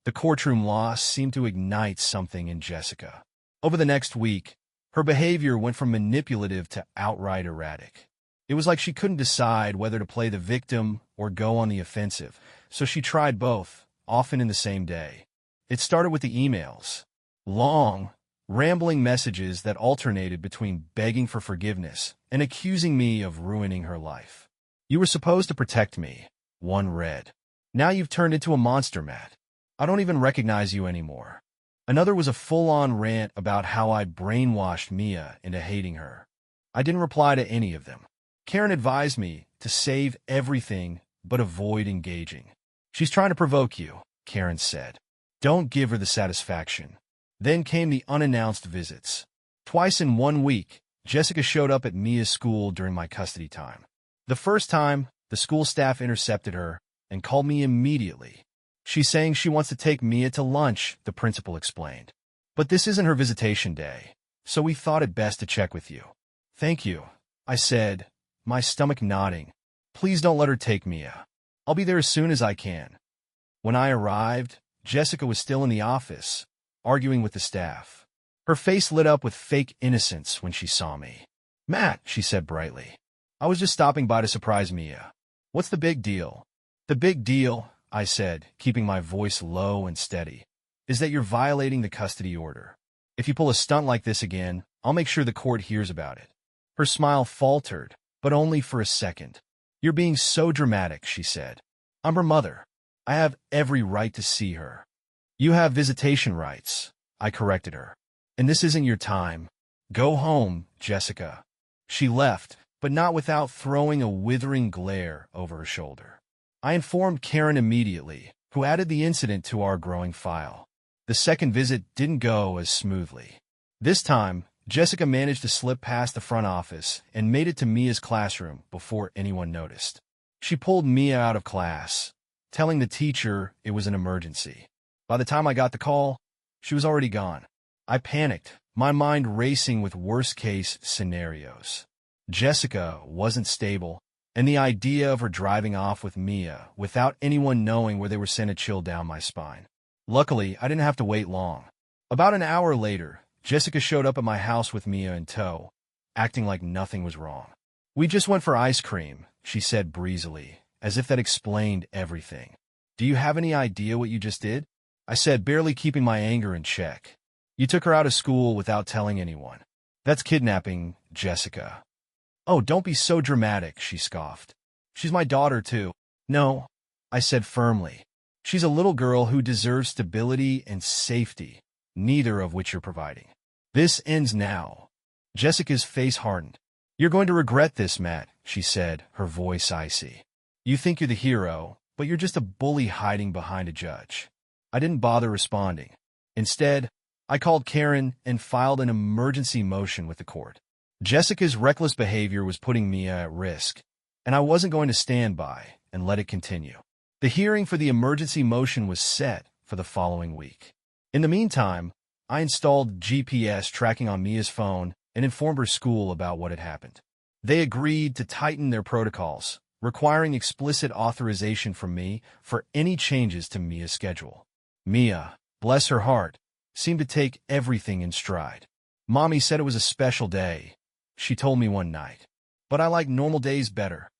The courtroom loss seemed to ignite something in Jessica. Over the next week, her behavior went from manipulative to outright erratic. It was like she couldn't decide whether to play the victim or go on the offensive, so she tried both, often in the same day. It started with the emails. Long, rambling messages that alternated between begging for forgiveness and accusing me of ruining her life. "You were supposed to protect me," one read. "Now you've turned into a monster, Matt. I don't even recognize you anymore." Another was a full-on rant about how I'd brainwashed Mia into hating her. I didn't reply to any of them. Karen advised me to save everything but avoid engaging. "She's trying to provoke you," Karen said. "Don't give her the satisfaction." Then came the unannounced visits. Twice in 1 week, Jessica showed up at Mia's school during my custody time. The first time, the school staff intercepted her and called me immediately. "She's saying she wants to take Mia to lunch," the principal explained. "But this isn't her visitation day, so we thought it best to check with you." "Thank you," I said, my stomach nodding. "Please don't let her take Mia. I'll be there as soon as I can." When I arrived, Jessica was still in the office, arguing with the staff. Her face lit up with fake innocence when she saw me. "Matt," she said brightly, "I was just stopping by to surprise Mia. What's the big deal?" "The big deal," I said, keeping my voice low and steady, "is that you're violating the custody order. If you pull a stunt like this again, I'll make sure the court hears about it." Her smile faltered, but only for a second. "You're being so dramatic," she said. "I'm her mother. I have every right to see her." "You have visitation rights," I corrected her. "And this isn't your time. Go home, Jessica." She left, but not without throwing a withering glare over her shoulder. I informed Karen immediately, who added the incident to our growing file. The second visit didn't go as smoothly. This time, Jessica managed to slip past the front office and made it to Mia's classroom before anyone noticed. She pulled Mia out of class, telling the teacher it was an emergency. By the time I got the call, she was already gone. I panicked, my mind racing with worst-case scenarios. Jessica wasn't stable, and the idea of her driving off with Mia without anyone knowing where they were sent a chill down my spine. Luckily, I didn't have to wait long. About an hour later, Jessica showed up at my house with Mia in tow, acting like nothing was wrong. "We just went for ice cream," she said breezily, as if that explained everything. "Do you have any idea what you just did?" I said, barely keeping my anger in check. "You took her out of school without telling anyone. That's kidnapping, Jessica." "Oh, don't be so dramatic," she scoffed. "She's my daughter, too." "No," I said firmly. "She's a little girl who deserves stability and safety, neither of which you're providing. This ends now." Jessica's face hardened. "You're going to regret this, Matt," she said, her voice icy. "You think you're the hero, but you're just a bully hiding behind a judge." I didn't bother responding. Instead, I called Karen and filed an emergency motion with the court. Jessica's reckless behavior was putting Mia at risk, and I wasn't going to stand by and let it continue. The hearing for the emergency motion was set for the following week. In the meantime, I installed GPS tracking on Mia's phone and informed her school about what had happened. They agreed to tighten their protocols, requiring explicit authorization from me for any changes to Mia's schedule. Mia, bless her heart, seemed to take everything in stride. "Mommy said it was a special day," she told me one night, "but I like normal days better."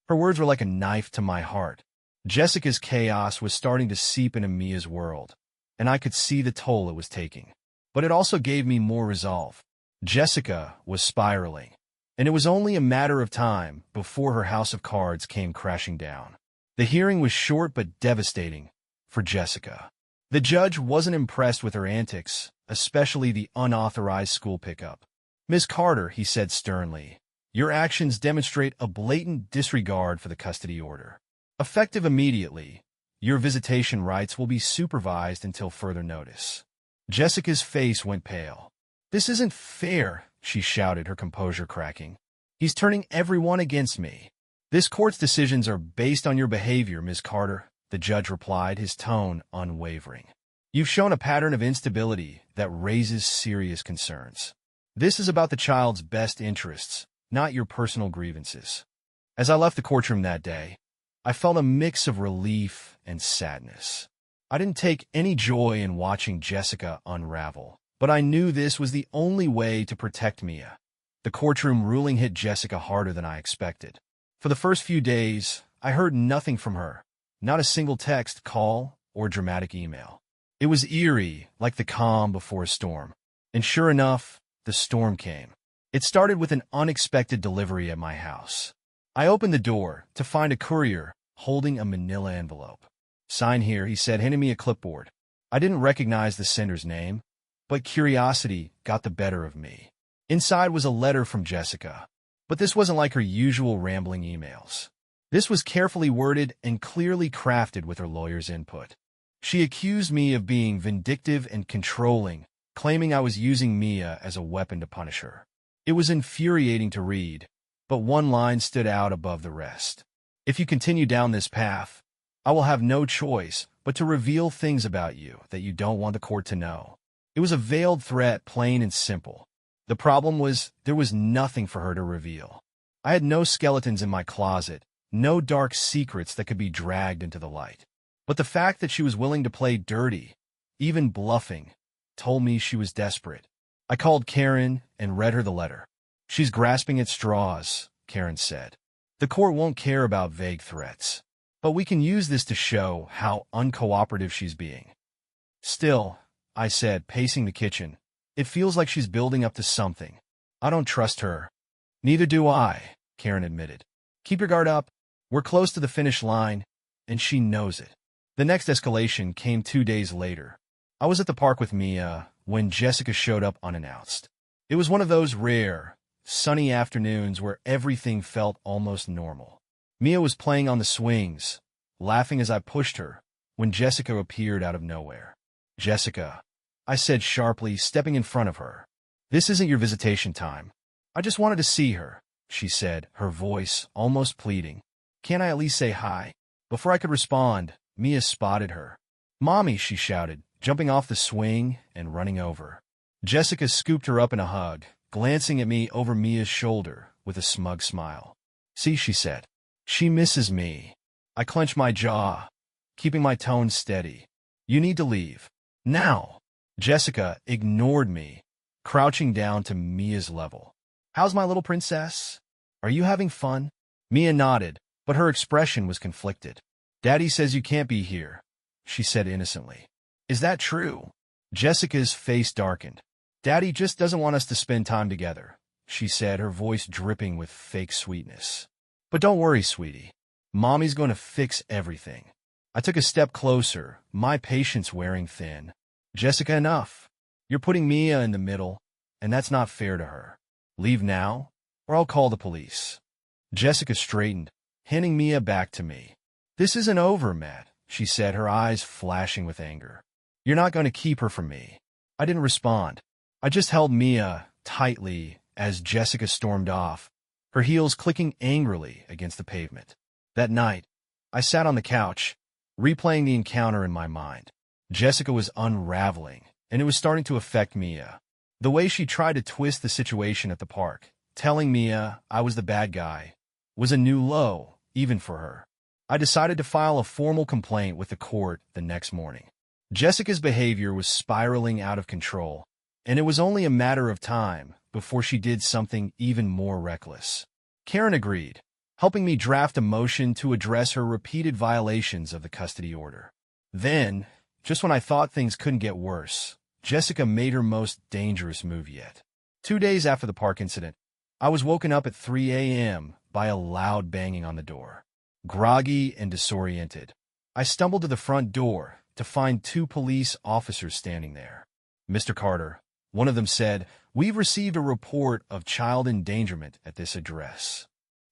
Her words were like a knife to my heart. Jessica's chaos was starting to seep into Mia's world, and I could see the toll it was taking. But it also gave me more resolve. Jessica was spiraling, and it was only a matter of time before her house of cards came crashing down. The hearing was short but devastating for Jessica. The judge wasn't impressed with her antics, especially the unauthorized school pickup. "Ms. Carter," he said sternly, "your actions demonstrate a blatant disregard for the custody order. Effective immediately, your visitation rights will be supervised until further notice." Jessica's face went pale. "This isn't fair," she shouted, her composure cracking. "He's turning everyone against me." "This court's decisions are based on your behavior, Ms. Carter," the judge replied, his tone unwavering. "You've shown a pattern of instability that raises serious concerns. This is about the child's best interests, not your personal grievances." As I left the courtroom that day, I felt a mix of relief and sadness. I didn't take any joy in watching Jessica unravel, but I knew this was the only way to protect Mia. The courtroom ruling hit Jessica harder than I expected. For the first few days, I heard nothing from her, not a single text, call, or dramatic email. It was eerie, like the calm before a storm. And sure enough, the storm came. It started with an unexpected delivery at my house. I opened the door to find a courier holding a manila envelope. "Sign here," he said, handing me a clipboard. I didn't recognize the sender's name, but curiosity got the better of me. Inside was a letter from Jessica, but this wasn't like her usual rambling emails. This was carefully worded and clearly crafted with her lawyer's input. She accused me of being vindictive and controlling, claiming I was using Mia as a weapon to punish her. It was infuriating to read, but one line stood out above the rest. "If you continue down this path, I will have no choice but to reveal things about you that you don't want the court to know." It was a veiled threat, plain and simple. The problem was there was nothing for her to reveal. I had no skeletons in my closet, no dark secrets that could be dragged into the light. But the fact that she was willing to play dirty, even bluffing, told me she was desperate. I called Karen and read her the letter. "She's grasping at straws," Karen said. "The court won't care about vague threats, but we can use this to show how uncooperative she's being." "Still," I said, pacing the kitchen, "it feels like she's building up to something. I don't trust her." "Neither do I," Karen admitted. "Keep your guard up. We're close to the finish line, and she knows it." The next escalation came 2 days later. I was at the park with Mia when Jessica showed up unannounced. It was one of those rare, sunny afternoons where everything felt almost normal. Mia was playing on the swings, laughing as I pushed her, when Jessica appeared out of nowhere. "Jessica," I said sharply, stepping in front of her. "This isn't your visitation time. I just wanted to see her," she said, her voice almost pleading. "Can't I at least say hi?" Before I could respond, Mia spotted her. "Mommy," she shouted, jumping off the swing and running over. Jessica scooped her up in a hug, glancing at me over Mia's shoulder with a smug smile. "See," she said, "she misses me." I clenched my jaw, keeping my tone steady. "You need to leave. Now." Jessica ignored me, crouching down to Mia's level. "How's my little princess? Are you having fun?" Mia nodded, but her expression was conflicted. "Daddy says you can't be here," she said innocently. "Is that true?" Jessica's face darkened. "Daddy just doesn't want us to spend time together," she said, her voice dripping with fake sweetness. "But don't worry, sweetie. Mommy's going to fix everything." I took a step closer, my patience wearing thin. "Jessica, enough. You're putting Mia in the middle, and that's not fair to her. Leave now, or I'll call the police." Jessica straightened, handing Mia back to me. "This isn't over, Matt," she said, her eyes flashing with anger. "You're not going to keep her from me." I didn't respond. I just held Mia tightly as Jessica stormed off, her heels clicking angrily against the pavement. That night, I sat on the couch, replaying the encounter in my mind. Jessica was unraveling, and it was starting to affect Mia. The way she tried to twist the situation at the park, telling Mia I was the bad guy, was a new low, even for her. I decided to file a formal complaint with the court the next morning. Jessica's behavior was spiraling out of control, and it was only a matter of time before she did something even more reckless. Karen agreed, helping me draft a motion to address her repeated violations of the custody order. Then, just when I thought things couldn't get worse, Jessica made her most dangerous move yet. 2 days after the park incident, I was woken up at 3 a.m. by a loud banging on the door. Groggy and disoriented, I stumbled to the front door to find 2 police officers standing there. "Mr. Carter," one of them said, "we've received a report of child endangerment at this address."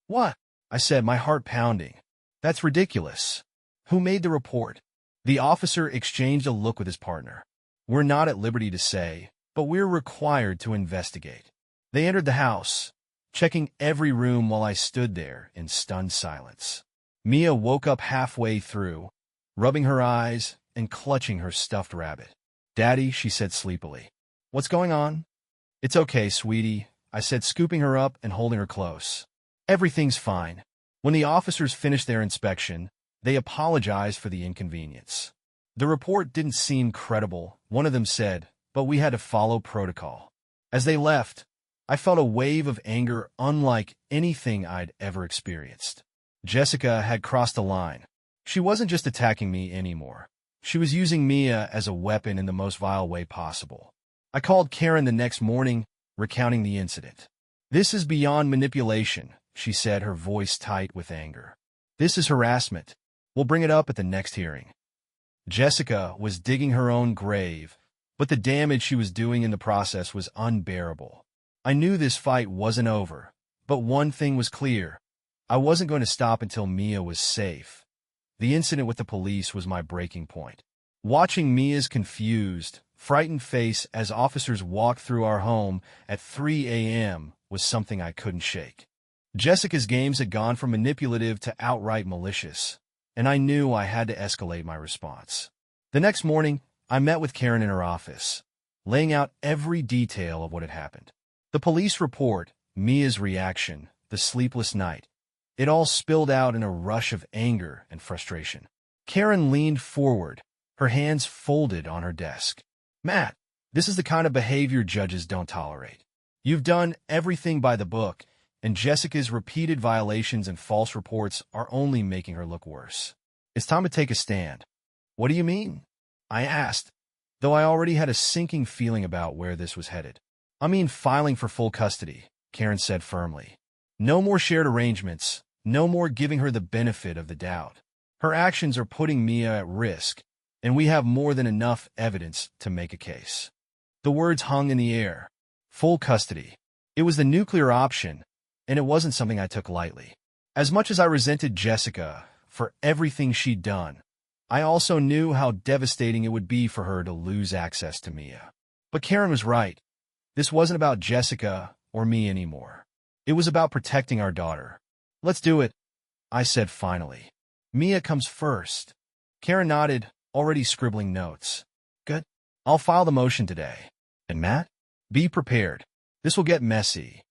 "What?" I said, my heart pounding. "That's ridiculous. Who made the report?" The officer exchanged a look with his partner. "We're not at liberty to say, but we're required to investigate." They entered the house, checking every room while I stood there in stunned silence. Mia woke up halfway through, rubbing her eyes and clutching her stuffed rabbit. "Daddy," she said sleepily. "What's going on?" "It's okay, sweetie," I said, scooping her up and holding her close. "Everything's fine. When the officers finished their inspection, they apologized for the inconvenience. The report didn't seem credible, one of them said, but we had to follow protocol. As they left, I felt a wave of anger unlike anything I'd ever experienced. Jessica had crossed the line. She wasn't just attacking me anymore. She was using Mia as a weapon in the most vile way possible. I called Karen the next morning, recounting the incident. "This is beyond manipulation," she said, her voice tight with anger. "This is harassment. We'll bring it up at the next hearing." Jessica was digging her own grave, but the damage she was doing in the process was unbearable. I knew this fight wasn't over, but one thing was clear. I wasn't going to stop until Mia was safe. The incident with the police was my breaking point. Watching Mia's confused, frightened face as officers walked through our home at 3 a.m. was something I couldn't shake. Jessica's games had gone from manipulative to outright malicious, and I knew I had to escalate my response. The next morning, I met with Karen in her office, laying out every detail of what had happened. The police report, Mia's reaction, the sleepless night. It all spilled out in a rush of anger and frustration. Karen leaned forward, her hands folded on her desk. "Matt, this is the kind of behavior judges don't tolerate. You've done everything by the book, and Jessica's repeated violations and false reports are only making her look worse. It's time to take a stand." "What do you mean?" I asked, though I already had a sinking feeling about where this was headed. "I mean filing for full custody," Karen said firmly. "No more shared arrangements, no more giving her the benefit of the doubt. Her actions are putting Mia at risk, and we have more than enough evidence to make a case." The words hung in the air. Full custody. It was the nuclear option, and it wasn't something I took lightly. As much as I resented Jessica for everything she'd done, I also knew how devastating it would be for her to lose access to Mia. But Karen was right. This wasn't about Jessica or me anymore. It was about protecting our daughter. "Let's do it," I said finally. "Mia comes first." Karen nodded, already scribbling notes. "Good. I'll file the motion today. And Matt, be prepared. This will get messy."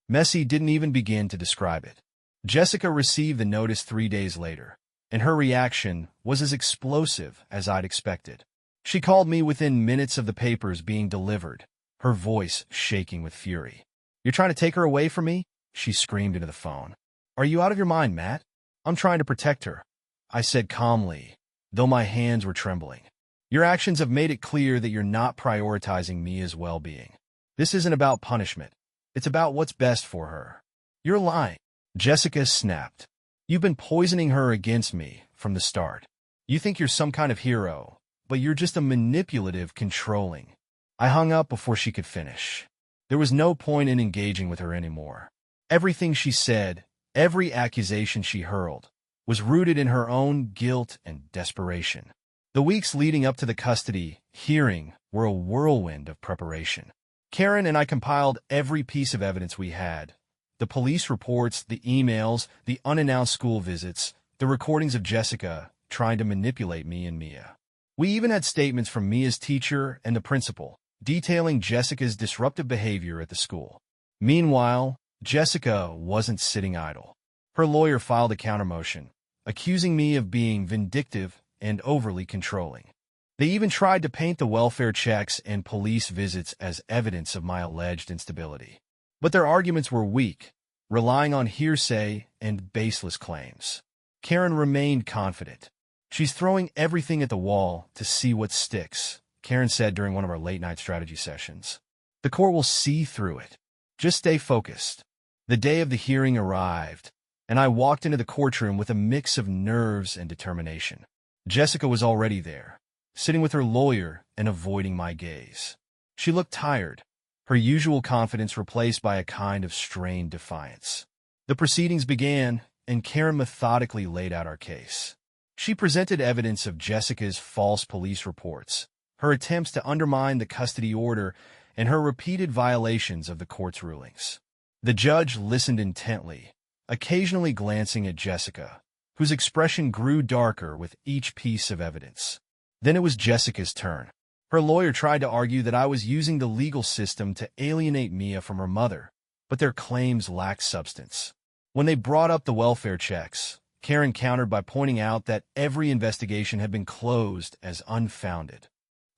Messy didn't even begin to describe it. Jessica received the notice 3 days later, and her reaction was as explosive as I'd expected. She called me within minutes of the papers being delivered, her voice shaking with fury. "You're trying to take her away from me?" she screamed into the phone. "Are you out of your mind, Matt?" "I'm trying to protect her," I said calmly, though my hands were trembling. "Your actions have made it clear that you're not prioritizing Mia's well-being. This isn't about punishment. It's about what's best for her." "You're lying," Jessica snapped. "You've been poisoning her against me from the start. You think you're some kind of hero, but you're just a manipulative, controlling." I hung up before she could finish. There was no point in engaging with her anymore. Everything she said, every accusation she hurled, was rooted in her own guilt and desperation. The weeks leading up to the custody hearing were a whirlwind of preparation. Karen and I compiled every piece of evidence we had. The police reports, the emails, the unannounced school visits, the recordings of Jessica trying to manipulate me and Mia. We even had statements from Mia's teacher and the principal, detailing Jessica's disruptive behavior at the school. Meanwhile, Jessica wasn't sitting idle. Her lawyer filed a countermotion, accusing me of being vindictive and overly controlling. They even tried to paint the welfare checks and police visits as evidence of my alleged instability. But their arguments were weak, relying on hearsay and baseless claims. Karen remained confident. "She's throwing everything at the wall to see what sticks," Karen said during one of our late-night strategy sessions. "The court will see through it. Just stay focused." The day of the hearing arrived, and I walked into the courtroom with a mix of nerves and determination. Jessica was already there, sitting with her lawyer and avoiding my gaze. She looked tired, her usual confidence replaced by a kind of strained defiance. The proceedings began, and Karen methodically laid out our case. She presented evidence of Jessica's false police reports, her attempts to undermine the custody order, and her repeated violations of the court's rulings. The judge listened intently, occasionally glancing at Jessica, whose expression grew darker with each piece of evidence. Then it was Jessica's turn. Her lawyer tried to argue that I was using the legal system to alienate Mia from her mother, but their claims lacked substance. When they brought up the welfare checks, Karen countered by pointing out that every investigation had been closed as unfounded.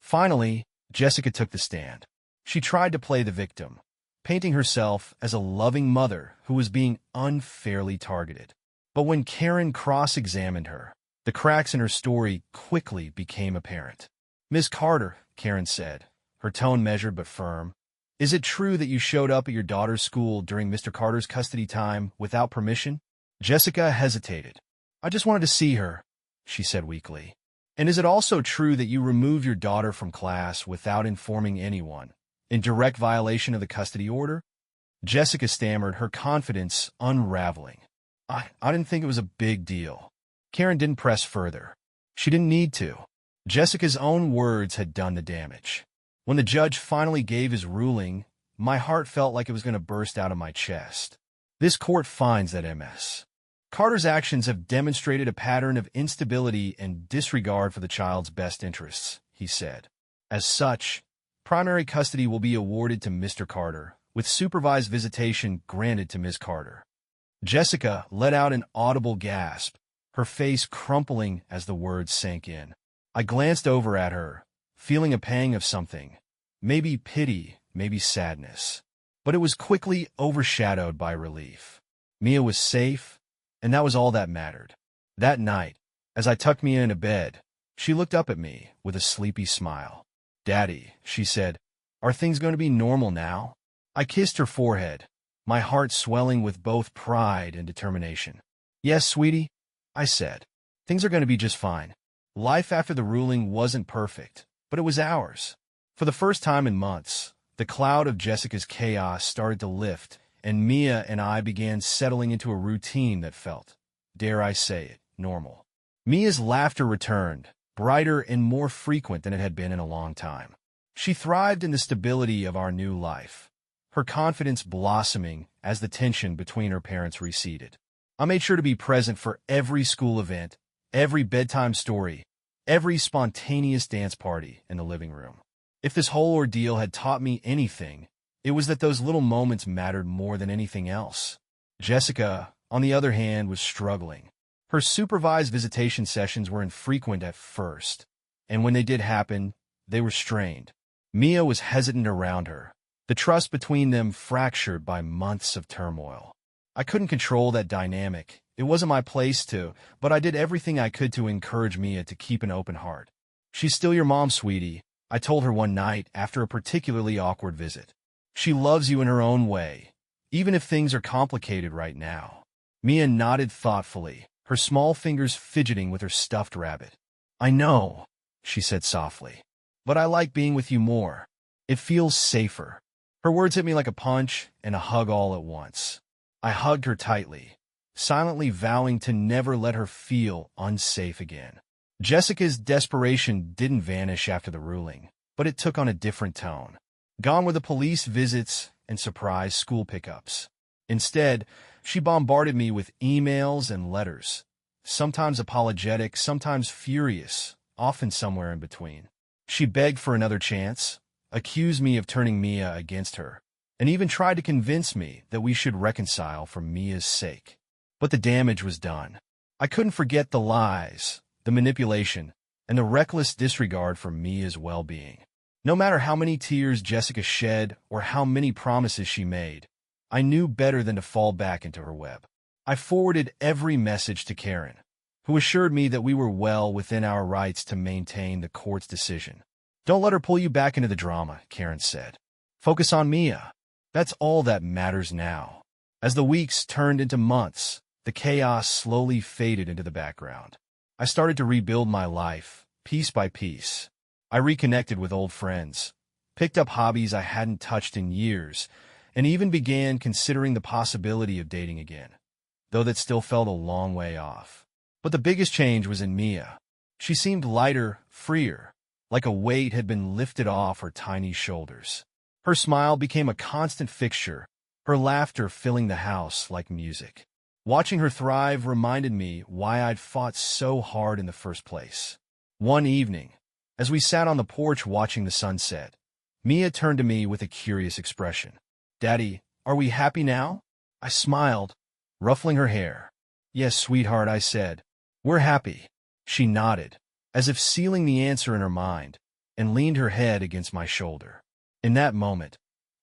Finally, Jessica took the stand. She tried to play the victim, painting herself as a loving mother who was being unfairly targeted. But when Karen cross-examined her, the cracks in her story quickly became apparent. "Miss Carter," Karen said, her tone measured but firm, "is it true that you showed up at your daughter's school during Mr. Carter's custody time without permission?" Jessica hesitated. "I just wanted to see her," she said weakly. "And is it also true that you removed your daughter from class without informing anyone, in direct violation of the custody order?" Jessica stammered, her confidence unraveling. I didn't think it was a big deal." Karen didn't press further. She didn't need to. Jessica's own words had done the damage. When the judge finally gave his ruling, my heart felt like it was going to burst out of my chest. "This court finds that Ms. Carter's actions have demonstrated a pattern of instability and disregard for the child's best interests," he said. "As such, primary custody will be awarded to Mr. Carter, with supervised visitation granted to Ms. Carter." Jessica let out an audible gasp, her face crumpling as the words sank in. I glanced over at her, feeling a pang of something, maybe pity, maybe sadness. But it was quickly overshadowed by relief. Mia was safe, and that was all that mattered. That night, as I tucked Mia into bed, she looked up at me with a sleepy smile. "Daddy," she said, "are things going to be normal now?" I kissed her forehead, my heart swelling with both pride and determination. "Yes, sweetie," I said. "Things are going to be just fine." Life after the ruling wasn't perfect, but it was ours. For the first time in months, the cloud of Jessica's chaos started to lift, and Mia and I began settling into a routine that felt, dare I say it, normal. Mia's laughter returned, brighter and more frequent than it had been in a long time. She thrived in the stability of our new life, her confidence blossoming as the tension between her parents receded. I made sure to be present for every school event, every bedtime story, every spontaneous dance party in the living room. If this whole ordeal had taught me anything, it was that those little moments mattered more than anything else. Jessica, on the other hand, was struggling. Her supervised visitation sessions were infrequent at first, and when they did happen, they were strained. Mia was hesitant around her, the trust between them fractured by months of turmoil. I couldn't control that dynamic. It wasn't my place to, but I did everything I could to encourage Mia to keep an open heart. "She's still your mom, sweetie," I told her one night after a particularly awkward visit. "She loves you in her own way, even if things are complicated right now." Mia nodded thoughtfully, her small fingers fidgeting with her stuffed rabbit. "I know," she said softly, "but I like being with you more. It feels safer." Her words hit me like a punch and a hug all at once. I hugged her tightly, silently vowing to never let her feel unsafe again. Jessica's desperation didn't vanish after the ruling, but it took on a different tone. Gone were the police visits and surprise school pickups. Instead, she bombarded me with emails and letters, sometimes apologetic, sometimes furious, often somewhere in between. She begged for another chance, accused me of turning Mia against her, and even tried to convince me that we should reconcile for Mia's sake. But the damage was done. I couldn't forget the lies, the manipulation, and the reckless disregard for Mia's well-being. No matter how many tears Jessica shed or how many promises she made, I knew better than to fall back into her web. I forwarded every message to Karen, who assured me that we were well within our rights to maintain the court's decision. "Don't let her pull you back into the drama," Karen said. "Focus on Mia. That's all that matters now." As the weeks turned into months, the chaos slowly faded into the background. I started to rebuild my life, piece by piece. I reconnected with old friends, picked up hobbies I hadn't touched in years, and even began considering the possibility of dating again, though that still felt a long way off. But the biggest change was in Mia. She seemed lighter, freer, like a weight had been lifted off her tiny shoulders. Her smile became a constant fixture, her laughter filling the house like music. Watching her thrive reminded me why I'd fought so hard in the first place. One evening, as we sat on the porch watching the sunset, Mia turned to me with a curious expression. "Daddy, are we happy now?" I smiled, ruffling her hair. "Yes, sweetheart," I said. "We're happy." She nodded, as if sealing the answer in her mind, and leaned her head against my shoulder. In that moment,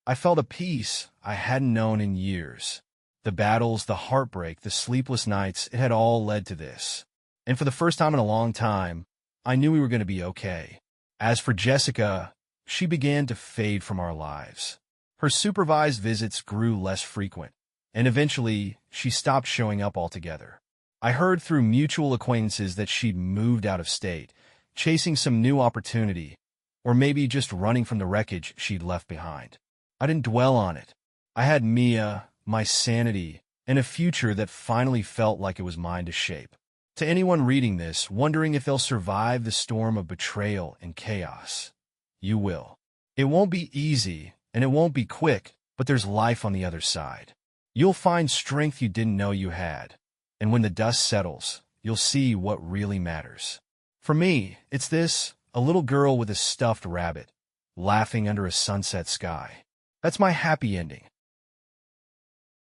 I felt a peace I hadn't known in years. The battles, the heartbreak, the sleepless nights, it had all led to this. And for the first time in a long time, I knew we were going to be okay. As for Jessica, she began to fade from our lives. Her supervised visits grew less frequent, and eventually she stopped showing up altogether. I heard through mutual acquaintances that she'd moved out of state, chasing some new opportunity, or maybe just running from the wreckage she'd left behind. I didn't dwell on it. I had Mia, my sanity, and a future that finally felt like it was mine to shape. To anyone reading this, wondering if they'll survive the storm of betrayal and chaos, you will. It won't be easy, and it won't be quick, but there's life on the other side. You'll find strength you didn't know you had, and when the dust settles, you'll see what really matters. For me, it's this, a little girl with a stuffed rabbit, laughing under a sunset sky. That's my happy ending.